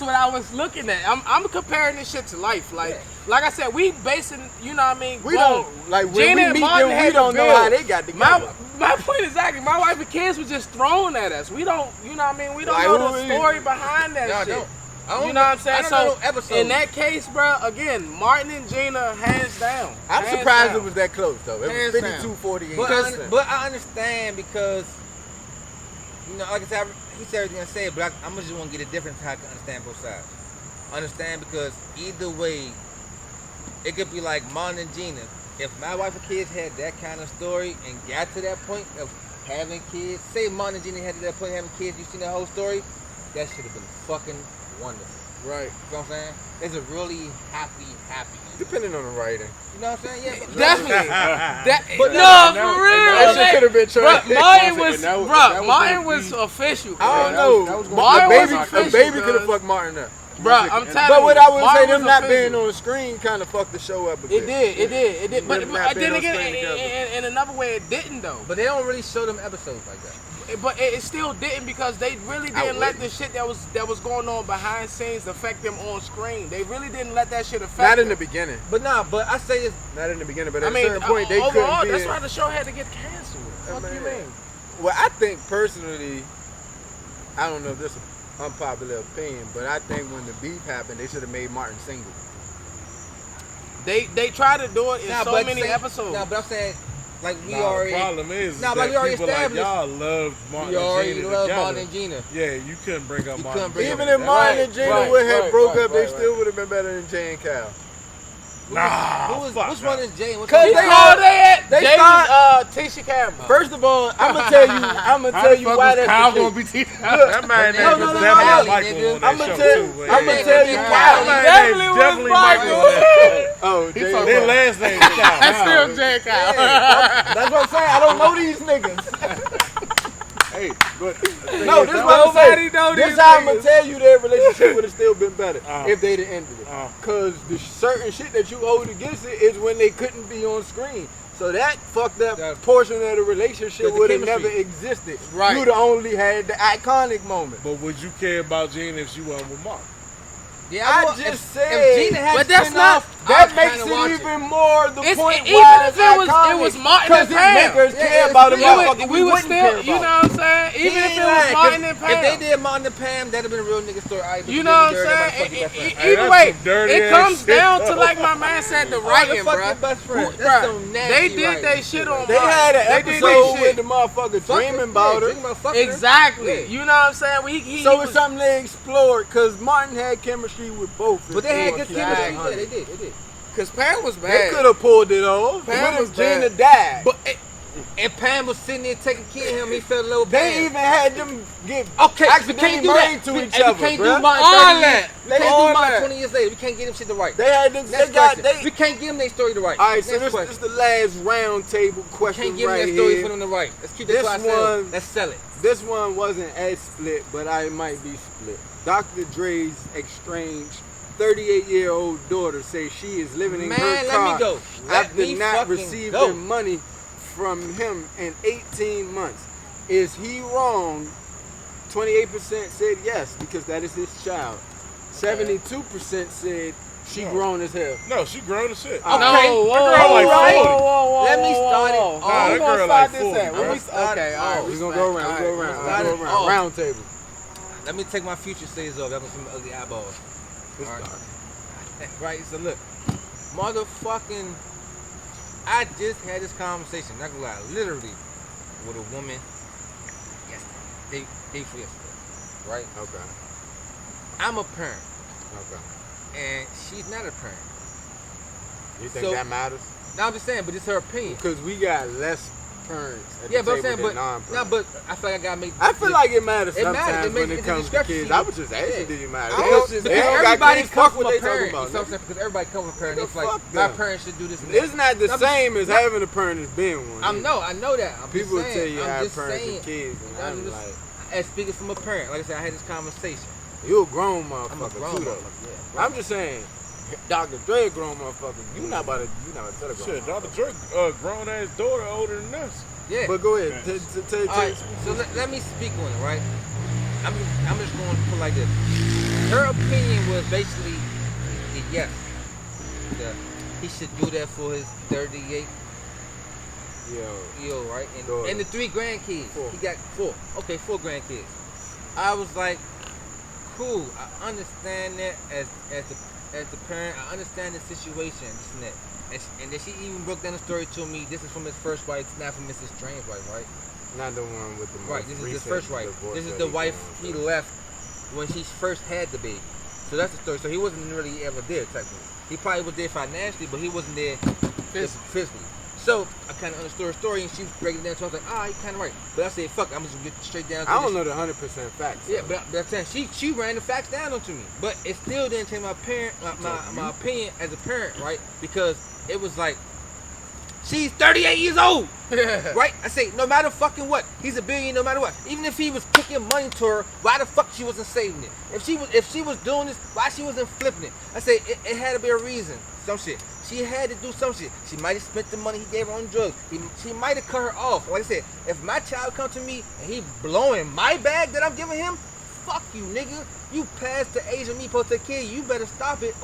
Speaker 5: what I was looking at. I'm comparing this shit to life. Like I said, we basing, you know what I mean?
Speaker 7: We don't like when
Speaker 5: Gina
Speaker 7: we
Speaker 5: and
Speaker 7: meet
Speaker 5: Martin
Speaker 7: them.
Speaker 5: had
Speaker 7: We
Speaker 5: to
Speaker 7: don't know
Speaker 5: build.
Speaker 7: how they got together.
Speaker 5: My point exactly. My wife and kids were just thrown at us. We don't, you know what I mean? We don't
Speaker 7: Like,
Speaker 5: know
Speaker 7: who
Speaker 5: the
Speaker 7: is-
Speaker 5: story behind that
Speaker 3: Y'all
Speaker 5: shit.
Speaker 3: don't. I don't
Speaker 5: You know what I'm saying?
Speaker 3: I don't know no episode.
Speaker 5: In that case, bro, again, Martin and Gina, hands down.
Speaker 7: I'm
Speaker 5: Hands
Speaker 7: surprised
Speaker 5: down.
Speaker 7: it was that close though. It
Speaker 5: Hands
Speaker 7: was
Speaker 5: down.
Speaker 7: 52-48.
Speaker 3: But I understand because, you know, like I said, he said everything I said, but I'm just want to get a difference how I can understand both sides. Understand because either way, it could be like Martin and Gina. If my wife and kids had that kind of story and got to that point of having kids, say Martin and Gina had to that point of having kids, you seen that whole story, that should have been fucking wonderful.
Speaker 5: Right.
Speaker 3: You know what I'm saying? It's a really happy.
Speaker 7: Depending on the writing.
Speaker 3: You know what I'm saying? Yeah.
Speaker 5: Definitely.
Speaker 3: But
Speaker 5: For real.
Speaker 7: That shit could have been
Speaker 5: Bruh,
Speaker 7: true.
Speaker 5: Martin was,
Speaker 6: And that was-
Speaker 5: bruh,
Speaker 6: that was
Speaker 5: Martin
Speaker 6: gonna
Speaker 5: was
Speaker 6: be-
Speaker 5: official.
Speaker 7: I don't
Speaker 6: that
Speaker 7: know.
Speaker 6: was gonna
Speaker 5: Martin
Speaker 7: a
Speaker 5: was
Speaker 7: baby,
Speaker 5: official,
Speaker 7: could have
Speaker 5: cuz.
Speaker 7: fucked Martin up.
Speaker 5: Bruh, I'm telling
Speaker 7: But what
Speaker 5: you,
Speaker 7: I would say,
Speaker 5: Martin
Speaker 7: them
Speaker 5: was
Speaker 7: not
Speaker 5: official.
Speaker 7: being on the screen kind of fucked the show up a
Speaker 5: It
Speaker 7: bit.
Speaker 5: did. But
Speaker 7: Them not being
Speaker 5: then
Speaker 7: on
Speaker 5: again,
Speaker 7: screen together.
Speaker 5: in another way, it didn't though.
Speaker 3: But they don't really show them episodes like that.
Speaker 5: But it still didn't because they really didn't let the shit that was going on behind scenes affect them on screen. They really didn't let that shit affect
Speaker 7: Not in
Speaker 5: them.
Speaker 7: the beginning.
Speaker 3: But I say this.
Speaker 7: Not in the beginning, but
Speaker 5: I
Speaker 7: at
Speaker 5: mean,
Speaker 7: a certain point, they
Speaker 5: overall,
Speaker 7: couldn't be
Speaker 5: that's
Speaker 7: in-
Speaker 5: why the show had to get canceled. What
Speaker 7: I
Speaker 5: you
Speaker 7: mean,
Speaker 5: mean?
Speaker 7: Well, I think personally, I don't know if this is an unpopular opinion, but I think when the beef happened, they should have made Martin single.
Speaker 5: They tried to do it in so
Speaker 3: but
Speaker 5: many episodes.
Speaker 3: No, but I'm saying, like we
Speaker 6: Nah,
Speaker 3: already.
Speaker 6: the problem is
Speaker 3: Nah,
Speaker 6: that
Speaker 3: but we already
Speaker 6: people like
Speaker 3: established-
Speaker 6: y'all loved Martin
Speaker 3: We already
Speaker 6: and Gina
Speaker 3: love
Speaker 6: together.
Speaker 3: Martin and Gina.
Speaker 6: Yeah, you couldn't bring up
Speaker 3: You
Speaker 6: Martin.
Speaker 3: couldn't bring
Speaker 6: and
Speaker 3: up-
Speaker 7: Even
Speaker 6: Gina.
Speaker 7: if Martin and Gina would have broke up, they
Speaker 5: right.
Speaker 7: still would have been better than Jay and Cal.
Speaker 6: Nah, fuck
Speaker 3: Which
Speaker 6: that.
Speaker 3: one is Jay? Which
Speaker 7: Cause
Speaker 3: one is
Speaker 7: they
Speaker 3: Jay?
Speaker 7: all-
Speaker 5: they
Speaker 7: they
Speaker 5: was Tisha Campbell.
Speaker 7: First of all, I'm gonna tell you,
Speaker 6: How the fuck
Speaker 7: why
Speaker 6: was
Speaker 7: that's
Speaker 6: Kyle
Speaker 7: the
Speaker 6: gonna
Speaker 7: case.
Speaker 6: be That man
Speaker 3: No,
Speaker 6: name
Speaker 3: no,
Speaker 6: was
Speaker 3: no,
Speaker 6: definitely
Speaker 3: no,
Speaker 6: Michael
Speaker 3: nigga.
Speaker 6: on that
Speaker 7: I'ma
Speaker 6: show
Speaker 7: tell-
Speaker 6: too. man.
Speaker 7: I'ma
Speaker 3: Yeah,
Speaker 7: tell you
Speaker 3: yeah,
Speaker 7: why.
Speaker 6: That man
Speaker 5: Definitely
Speaker 6: name
Speaker 5: was
Speaker 6: definitely Michael on that show.
Speaker 7: Oh, Jay.
Speaker 6: Their last name is Kyle.
Speaker 5: That's still J. Kyle.
Speaker 7: That's what I'm saying. I don't know these niggas.
Speaker 6: Hey, but
Speaker 7: No, this is what I'm
Speaker 5: Nobody
Speaker 7: saying.
Speaker 5: know
Speaker 7: This
Speaker 5: these
Speaker 7: how I'm gonna
Speaker 5: niggas.
Speaker 7: tell you their relationship would have still been better
Speaker 6: Uh-huh.
Speaker 7: if they'd have ended it. Cause the certain shit that you hold against it is when they couldn't be on screen. So that fucked up
Speaker 3: That-
Speaker 7: portion of the relationship
Speaker 3: Cause the
Speaker 7: would have
Speaker 3: chemistry.
Speaker 7: never existed.
Speaker 5: Right.
Speaker 7: You'd have only had the iconic moment.
Speaker 6: But would you care about Gina if she wasn't with Mark?
Speaker 3: Yeah,
Speaker 7: I
Speaker 3: would-
Speaker 7: just
Speaker 3: if
Speaker 7: said-
Speaker 3: Gina had
Speaker 5: But that's
Speaker 3: spin
Speaker 5: not-
Speaker 3: off,
Speaker 7: That
Speaker 3: I'd
Speaker 7: makes
Speaker 3: kinda
Speaker 7: it
Speaker 3: watch
Speaker 7: even more the
Speaker 5: It's-
Speaker 7: point
Speaker 5: even
Speaker 7: why
Speaker 5: if it was Martin
Speaker 7: because
Speaker 5: and Pam.
Speaker 7: it makers
Speaker 3: Yeah,
Speaker 7: care
Speaker 3: it's
Speaker 7: about a
Speaker 3: still-
Speaker 7: motherfucker
Speaker 5: we would
Speaker 7: wouldn't
Speaker 5: still,
Speaker 7: care
Speaker 5: you know
Speaker 7: about.
Speaker 5: what I'm saying? Even if it was Martin and Pam.
Speaker 3: If they did Martin and Pam, that'd have been a real nigga story. Alright, but
Speaker 5: You know what I'm
Speaker 3: dirty, everybody
Speaker 5: saying?
Speaker 3: fuck your best friend.
Speaker 6: Hey,
Speaker 5: Either
Speaker 6: that's
Speaker 5: way,
Speaker 6: some dirty
Speaker 5: it
Speaker 6: ass
Speaker 5: comes
Speaker 6: shit,
Speaker 5: down to
Speaker 6: though.
Speaker 5: like my man said, the
Speaker 3: Oh,
Speaker 5: writing,
Speaker 3: fuck
Speaker 5: bruh.
Speaker 3: your best friend.
Speaker 5: Who-
Speaker 3: That's
Speaker 5: bruh,
Speaker 3: some nasty
Speaker 5: they did
Speaker 3: writing.
Speaker 5: they shit on
Speaker 7: They had an
Speaker 5: They did
Speaker 7: episode
Speaker 5: they
Speaker 7: with
Speaker 5: shit.
Speaker 7: the motherfucker
Speaker 3: Fuck
Speaker 7: dreaming
Speaker 3: her,
Speaker 7: about
Speaker 3: yeah,
Speaker 7: her.
Speaker 3: dreaming about fucking her.
Speaker 5: Exactly.
Speaker 3: Yeah.
Speaker 5: You know what I'm saying? He
Speaker 7: So
Speaker 5: was,
Speaker 7: it's something they explored because Martin had chemistry with both.
Speaker 3: But they had good
Speaker 7: Keep it
Speaker 3: chemistry.
Speaker 7: 100.
Speaker 3: Yeah, they did.
Speaker 5: Cause Pam was
Speaker 7: They
Speaker 5: bad.
Speaker 7: could have pulled it off.
Speaker 5: Pam
Speaker 7: What
Speaker 5: was
Speaker 7: if Gina
Speaker 5: bad.
Speaker 7: died?
Speaker 3: But and Pam was sitting there taking care of him. He felt a little
Speaker 7: They
Speaker 3: bad.
Speaker 7: even had them get
Speaker 3: Okay, we
Speaker 7: accidentally
Speaker 3: can't do
Speaker 7: married
Speaker 3: that.
Speaker 7: to
Speaker 3: We-
Speaker 7: each
Speaker 3: and
Speaker 7: other.
Speaker 3: We can't
Speaker 7: bruh.
Speaker 3: do mine
Speaker 5: All
Speaker 3: 30 years.
Speaker 5: that.
Speaker 3: We can't
Speaker 7: All
Speaker 3: do mine
Speaker 7: that.
Speaker 3: 20 years later. We can't get them shit to right.
Speaker 7: They had them.
Speaker 3: Next
Speaker 7: They got
Speaker 3: question.
Speaker 7: they.
Speaker 3: We can't give them their story to right.
Speaker 7: All right, so
Speaker 3: Next
Speaker 7: this
Speaker 3: question.
Speaker 7: is the last round table question
Speaker 3: Can't give them
Speaker 7: right
Speaker 3: that story
Speaker 7: here.
Speaker 3: for them to write. Let's keep that
Speaker 7: This
Speaker 3: to ourselves.
Speaker 7: one-
Speaker 3: Let's sell it.
Speaker 7: This one wasn't as split, but I might be split. Dr. Dre's estranged 38-year-old daughter says she is living in
Speaker 3: Man,
Speaker 7: her
Speaker 3: let
Speaker 7: car
Speaker 3: me go. Let
Speaker 7: after
Speaker 3: me
Speaker 7: not
Speaker 3: fucking
Speaker 7: receiving
Speaker 3: go.
Speaker 7: money from him in 18 months. Is he wrong? 28% said yes, because that is his child. 72% said she grown as hell.
Speaker 6: No, she grown as shit.
Speaker 5: No,
Speaker 3: Okay.
Speaker 5: whoa,
Speaker 6: That girl like
Speaker 5: whoa,
Speaker 6: 40.
Speaker 5: whoa, whoa, whoa,
Speaker 3: Let me
Speaker 5: whoa,
Speaker 3: start it
Speaker 5: whoa.
Speaker 3: off.
Speaker 6: Nah,
Speaker 5: Who
Speaker 6: that
Speaker 5: gonna
Speaker 6: girl
Speaker 5: start
Speaker 6: like
Speaker 5: this
Speaker 6: 40.
Speaker 5: at?
Speaker 3: Let me start
Speaker 5: Okay,
Speaker 3: it
Speaker 5: all right,
Speaker 3: off.
Speaker 7: We're gonna go around. We're gonna go around.
Speaker 3: Start
Speaker 7: We're
Speaker 3: it
Speaker 7: gonna go around.
Speaker 3: off.
Speaker 7: Round table.
Speaker 3: let me take my future stays off. That was some ugly eyeballs.
Speaker 2: It's
Speaker 3: All right.
Speaker 2: dark.
Speaker 3: Right, so look, motherfucking, I just had this conversation, not gonna lie, literally, with a woman yesterday, day for yesterday, right?
Speaker 2: Okay.
Speaker 3: I'm a parent,
Speaker 2: Okay.
Speaker 3: and she's not a parent.
Speaker 2: You think
Speaker 3: So-
Speaker 2: that matters?
Speaker 3: Now I'm just saying, but it's her opinion.
Speaker 2: Because we got less parents at
Speaker 3: Yeah,
Speaker 2: the
Speaker 3: but I'm
Speaker 2: table
Speaker 3: saying,
Speaker 2: than
Speaker 3: but
Speaker 2: non-parents.
Speaker 3: no, but I feel like I gotta make.
Speaker 2: I feel like it matters
Speaker 3: It matters.
Speaker 2: sometimes
Speaker 3: It makes-
Speaker 2: when it
Speaker 3: it's a
Speaker 2: comes to
Speaker 3: discrepancy.
Speaker 2: kids. I was just asking,
Speaker 3: Yeah.
Speaker 2: do you matter?
Speaker 3: I
Speaker 2: They
Speaker 3: don't-
Speaker 2: don't,
Speaker 3: because
Speaker 2: they don't got
Speaker 3: everybody
Speaker 2: kids,
Speaker 3: comes
Speaker 2: fuck
Speaker 3: from
Speaker 2: what
Speaker 3: a
Speaker 2: they talking
Speaker 3: parent.
Speaker 2: about.
Speaker 3: You know what I'm saying? Because everybody comes from a parent.
Speaker 2: Nigga,
Speaker 3: It's like
Speaker 2: fuck
Speaker 3: my
Speaker 2: them.
Speaker 3: parents should do this. And that.
Speaker 2: It's not the
Speaker 3: No,
Speaker 2: same as
Speaker 3: no.
Speaker 2: having a parent as being one.
Speaker 3: I know that. I'm
Speaker 2: People will
Speaker 3: just
Speaker 2: tell
Speaker 3: saying,
Speaker 2: you
Speaker 3: I'm
Speaker 2: have
Speaker 3: just
Speaker 2: parents
Speaker 3: saying.
Speaker 2: and kids, and
Speaker 3: I'm
Speaker 2: I'm
Speaker 3: just-
Speaker 2: like,
Speaker 3: And speaking from a parent, like I said, I had this conversation.
Speaker 2: you a grown
Speaker 3: I'm a
Speaker 2: motherfucker
Speaker 3: grown
Speaker 2: too, though.
Speaker 3: motherfucker. Yeah.
Speaker 2: I'm just saying, Dr. Dre a grown motherfucker. You not about to tell a grown
Speaker 4: Shit, Dr.
Speaker 2: motherfucker.
Speaker 4: Dre, grown ass daughter older than us.
Speaker 3: Yeah.
Speaker 2: But go ahead.
Speaker 3: All right, so let me speak on it, right? I'm just going to put it like this. Her opinion was basically that yes, that he should do that for his 38 year old, right?
Speaker 2: Daughter.
Speaker 3: And the 3 grandkids.
Speaker 2: 4.
Speaker 3: He got 4. Okay, 4 grandkids. I was like, cool. I understand that as the parent. I understand the situation, this and that. And then she even broke down the story to me. This is from his first wife, not from Mrs. Strange's wife, right?
Speaker 2: Not the one with the most
Speaker 3: Right, this is his
Speaker 2: recent
Speaker 3: first wife.
Speaker 2: divorce
Speaker 3: This is
Speaker 2: that
Speaker 3: the
Speaker 2: he
Speaker 3: wife
Speaker 2: going
Speaker 3: he
Speaker 2: through.
Speaker 3: left when she first had the baby. So that's the story. So he wasn't really ever there, technically. He probably was there financially, but he wasn't there physically. So I kind of understood her story, and she was breaking it down. So I was like, you're kind of right. But I said, fuck, I'm just gonna get straight down to
Speaker 2: I don't
Speaker 3: this.
Speaker 2: know the 100% facts.
Speaker 3: Yeah, but I'm saying she ran the facts down onto me, but it still didn't change my my opinion as a parent, right? Because it was like, she's 38 years old, right? I say no matter fucking what, he's a billionaire no matter what. Even if he was kicking money to her, why the fuck she wasn't saving it? If she was doing this, why she wasn't flipping it? I say it had to be a reason, some shit. She had to do some shit. She might have spent the money he gave her on drugs. She might have cut her off. Like I said, if my child come to me and he blowing my bag that I'm giving him, fuck you, nigga. You past the age of me supposed to kill you. You better stop it.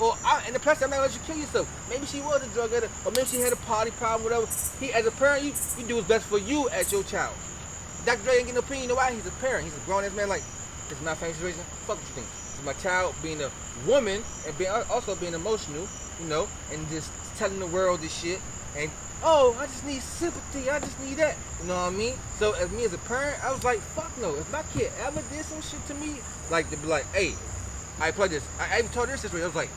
Speaker 3: And the person, I'm not gonna let you kill yourself. Maybe she was a drug addict, or maybe she had a party problem, whatever. As a parent, you do what's best for you as your child. Dr. Dre ain't getting no opinion. You know why? He's a parent. He's a grown ass man. Like, this is my family situation. Fuck what you think. This is my child being a woman and also being emotional, you know, and just telling the world this shit. And I just need sympathy. I just need that. You know what I mean? So as me as a parent, I was like, fuck no. If my kid ever did some shit to me, like to be like, hey, I play this. I even told her this situation. I was like,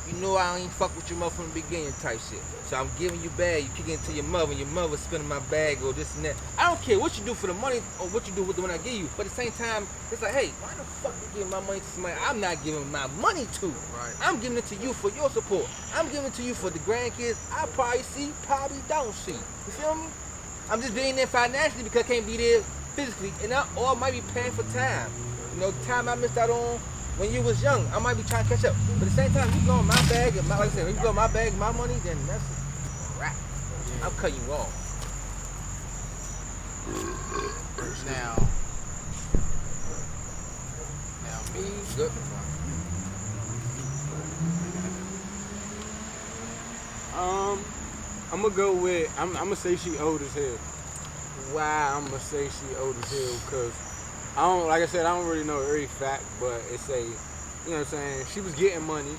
Speaker 3: you know I don't even fuck with your mother from the beginning type shit. So I'm giving you bag, you kick it into your mother, and your mother spending my bag or this and that. I don't care what you do for the money or what you do with the one I give you. But at the same time, it's like, hey, why the fuck you giving my money to somebody I'm not giving my money to?
Speaker 5: Right.
Speaker 3: I'm giving it to you for your support. I'm giving it to you for the grandkids I probably see, probably don't see. You feel me? I'm just being there financially because I can't be there physically, or I might be paying for time. You know, time I missed out on when you was young. I might be trying to catch up. But at the same time, you go in my bag, and like I said, when you go in my bag, my money, then that's a wrap. I'm cutting you off.
Speaker 5: Now me,
Speaker 3: Good.
Speaker 2: I'm gonna go with. I'm gonna say she old as hell. Why I'm gonna say she old as hell? Because I don't, like I said, I don't really know every fact, but it's a, you know what I'm saying? She was getting money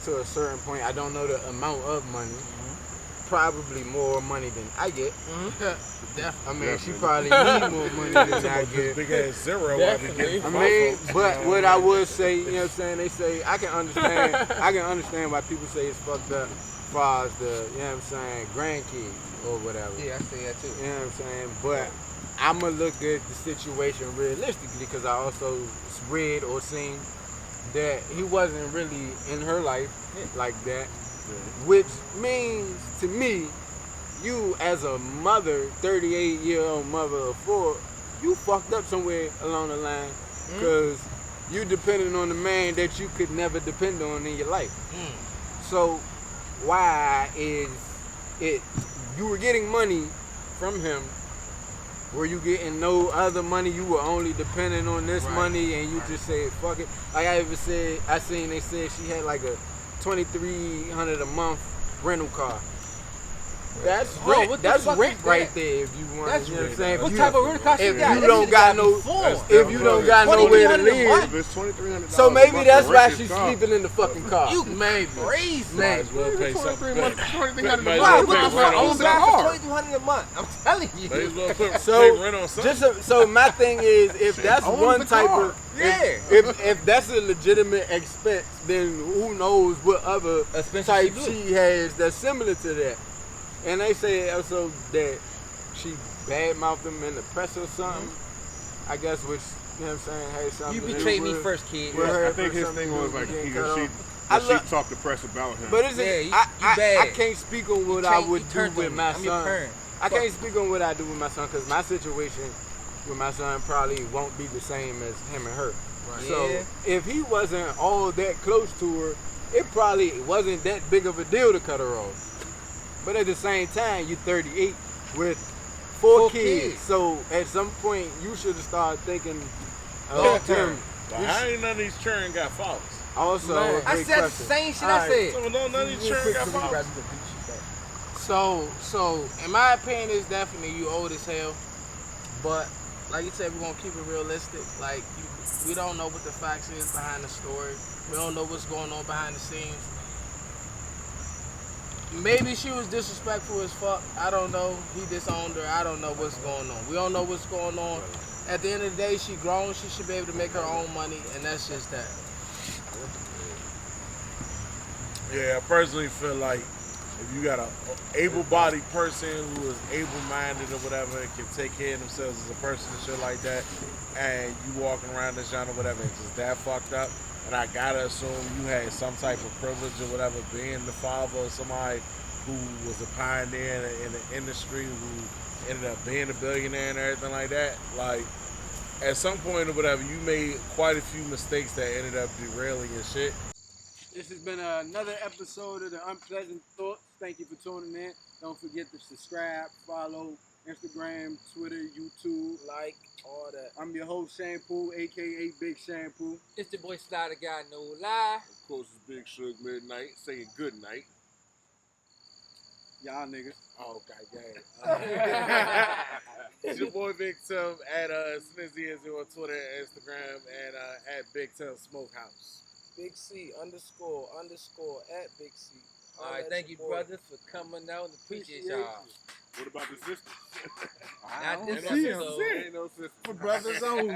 Speaker 2: to a certain point. I don't know the amount of money. Probably more money than I get. I mean, she probably need more money than I get.
Speaker 4: Big ass zero. I be getting
Speaker 2: I mean, but what I would say, you know what I'm saying? They say I can understand why people say it's fucked up as far as the, you know what I'm saying, grandkids or whatever.
Speaker 3: Yeah, I say that too.
Speaker 2: You know what I'm saying? But I'm going to look at the situation realistically because I also read or seen that he wasn't really in her life like that, which means to me, you as a mother, 38-year-old mother of 4, you fucked up somewhere along the line because you depended on the man that you could never depend on in your life. So why is it you were getting money from him? Were you getting no other money? You were only depending on this money, and you just said fuck it. Like I seen they said she had like a $2,300 a month rental car.
Speaker 7: That's
Speaker 3: Oh,
Speaker 7: rent.
Speaker 3: what the
Speaker 7: That's
Speaker 3: fuck
Speaker 7: rent
Speaker 3: is
Speaker 7: right
Speaker 3: that?
Speaker 7: there. If you want,
Speaker 3: That's
Speaker 7: you know what I'm saying.
Speaker 3: What
Speaker 7: If
Speaker 3: type of rental car she
Speaker 7: if
Speaker 3: got?
Speaker 7: you
Speaker 3: That
Speaker 7: don't
Speaker 3: shit
Speaker 7: got
Speaker 3: gotta
Speaker 7: no-
Speaker 3: be full.
Speaker 7: if you don't got nowhere to
Speaker 3: $2,300 a
Speaker 7: live,
Speaker 3: month?
Speaker 4: If it's $2,300,
Speaker 7: so maybe that's why she's
Speaker 4: she's
Speaker 7: sleeping in the fucking car.
Speaker 3: You
Speaker 5: Maybe.
Speaker 3: crazy.
Speaker 6: Might as well pay something back.
Speaker 4: $2,300
Speaker 6: Might as
Speaker 3: Why?
Speaker 6: well
Speaker 3: What
Speaker 6: pay
Speaker 3: the
Speaker 6: rent
Speaker 3: fuck?
Speaker 6: on
Speaker 3: You
Speaker 6: some
Speaker 3: back
Speaker 6: car.
Speaker 3: for $2,300 a month? I'm telling you.
Speaker 6: Might as well pay
Speaker 7: So,
Speaker 6: rent on something.
Speaker 7: so my thing is, if that's
Speaker 4: Own
Speaker 7: one
Speaker 4: the
Speaker 7: type
Speaker 4: car.
Speaker 7: of,
Speaker 3: Yeah.
Speaker 7: if that's a legitimate expense, then who knows what other
Speaker 3: Expenses
Speaker 7: type
Speaker 3: she do.
Speaker 7: she has that's similar to that. And they say also that she badmouthed them in the press or something. I guess which, you know what I'm saying, had something
Speaker 3: You
Speaker 7: to do
Speaker 3: betrayed me
Speaker 7: with-
Speaker 3: first, kid.
Speaker 7: with her
Speaker 4: I think his
Speaker 7: something
Speaker 4: thing
Speaker 7: to do
Speaker 4: was
Speaker 7: with
Speaker 4: like
Speaker 7: getting
Speaker 4: he
Speaker 7: cut
Speaker 4: or she,
Speaker 7: off. I
Speaker 4: that
Speaker 7: look-
Speaker 4: she talked to press about him.
Speaker 7: But is
Speaker 3: Yeah,
Speaker 7: it?
Speaker 3: you
Speaker 7: I
Speaker 3: bad.
Speaker 7: can't speak on what
Speaker 3: You
Speaker 7: I
Speaker 3: turned-
Speaker 7: would
Speaker 3: you
Speaker 7: do
Speaker 3: turned
Speaker 7: with
Speaker 3: on me.
Speaker 7: my
Speaker 3: I'm your
Speaker 7: son.
Speaker 3: parent.
Speaker 7: I can't speak on what I do with my son because my situation with my son probably won't be the same as him and her. So
Speaker 3: Yeah.
Speaker 7: if he wasn't all that close to her, it probably wasn't that big of a deal to cut her off. But at the same time, you're 38 with four kids. So at some point, you should have started thinking long term.
Speaker 6: Like, how ain't none of these children got faults?
Speaker 7: Also,
Speaker 5: Man,
Speaker 7: a
Speaker 3: I
Speaker 7: great
Speaker 3: said the
Speaker 7: question.
Speaker 3: same shit
Speaker 7: All
Speaker 3: I
Speaker 7: right.
Speaker 3: said.
Speaker 6: So none of these children got faults.
Speaker 5: So in my opinion, it's definitely you old as hell. But like you said, we're gonna keep it realistic. Like we don't know what the facts is behind the story. We don't know what's going on behind the scenes. Maybe she was disrespectful as fuck. I don't know. He disowned her. I don't know what's going on. We don't know what's going on. At the end of the day, she grown. She should be able to make her own money, and that's just that.
Speaker 6: Yeah, I personally feel like if you got a able-bodied person who is able-minded or whatever and can take care of themselves as a person and shit like that, and you walking around this genre or whatever, it's just that fucked up. And I gotta assume you had some type of privilege or whatever, being the father of somebody who was a pioneer in the industry, who ended up being a billionaire and everything like that. Like, at some point or whatever, you made quite a few mistakes that ended up derailing your shit.
Speaker 7: This has been another episode of the Unpleasant Thoughts. Thank you for tuning in. Don't forget to subscribe, follow Instagram, Twitter, YouTube.
Speaker 5: Like all that.
Speaker 7: I'm your host, Shampoo, aka Big Shampoo.
Speaker 3: It's the boy Slider Guy, no lie.
Speaker 4: Of course, it's Big Suge Midnight saying good night.
Speaker 7: Y'all niggas.
Speaker 6: Oh, god damn. It's your boy Big Tim at Snizzy on Twitter and Instagram and at Big Tim Smokehouse.
Speaker 5: Big C __ at Big C.
Speaker 3: All right, thank you, brothers, for coming out. Appreciate y'all.
Speaker 4: What about the sisters?
Speaker 3: Not this
Speaker 4: Ain't no sisters.
Speaker 3: episode.
Speaker 4: Ain't no sisters.
Speaker 6: For brothers only.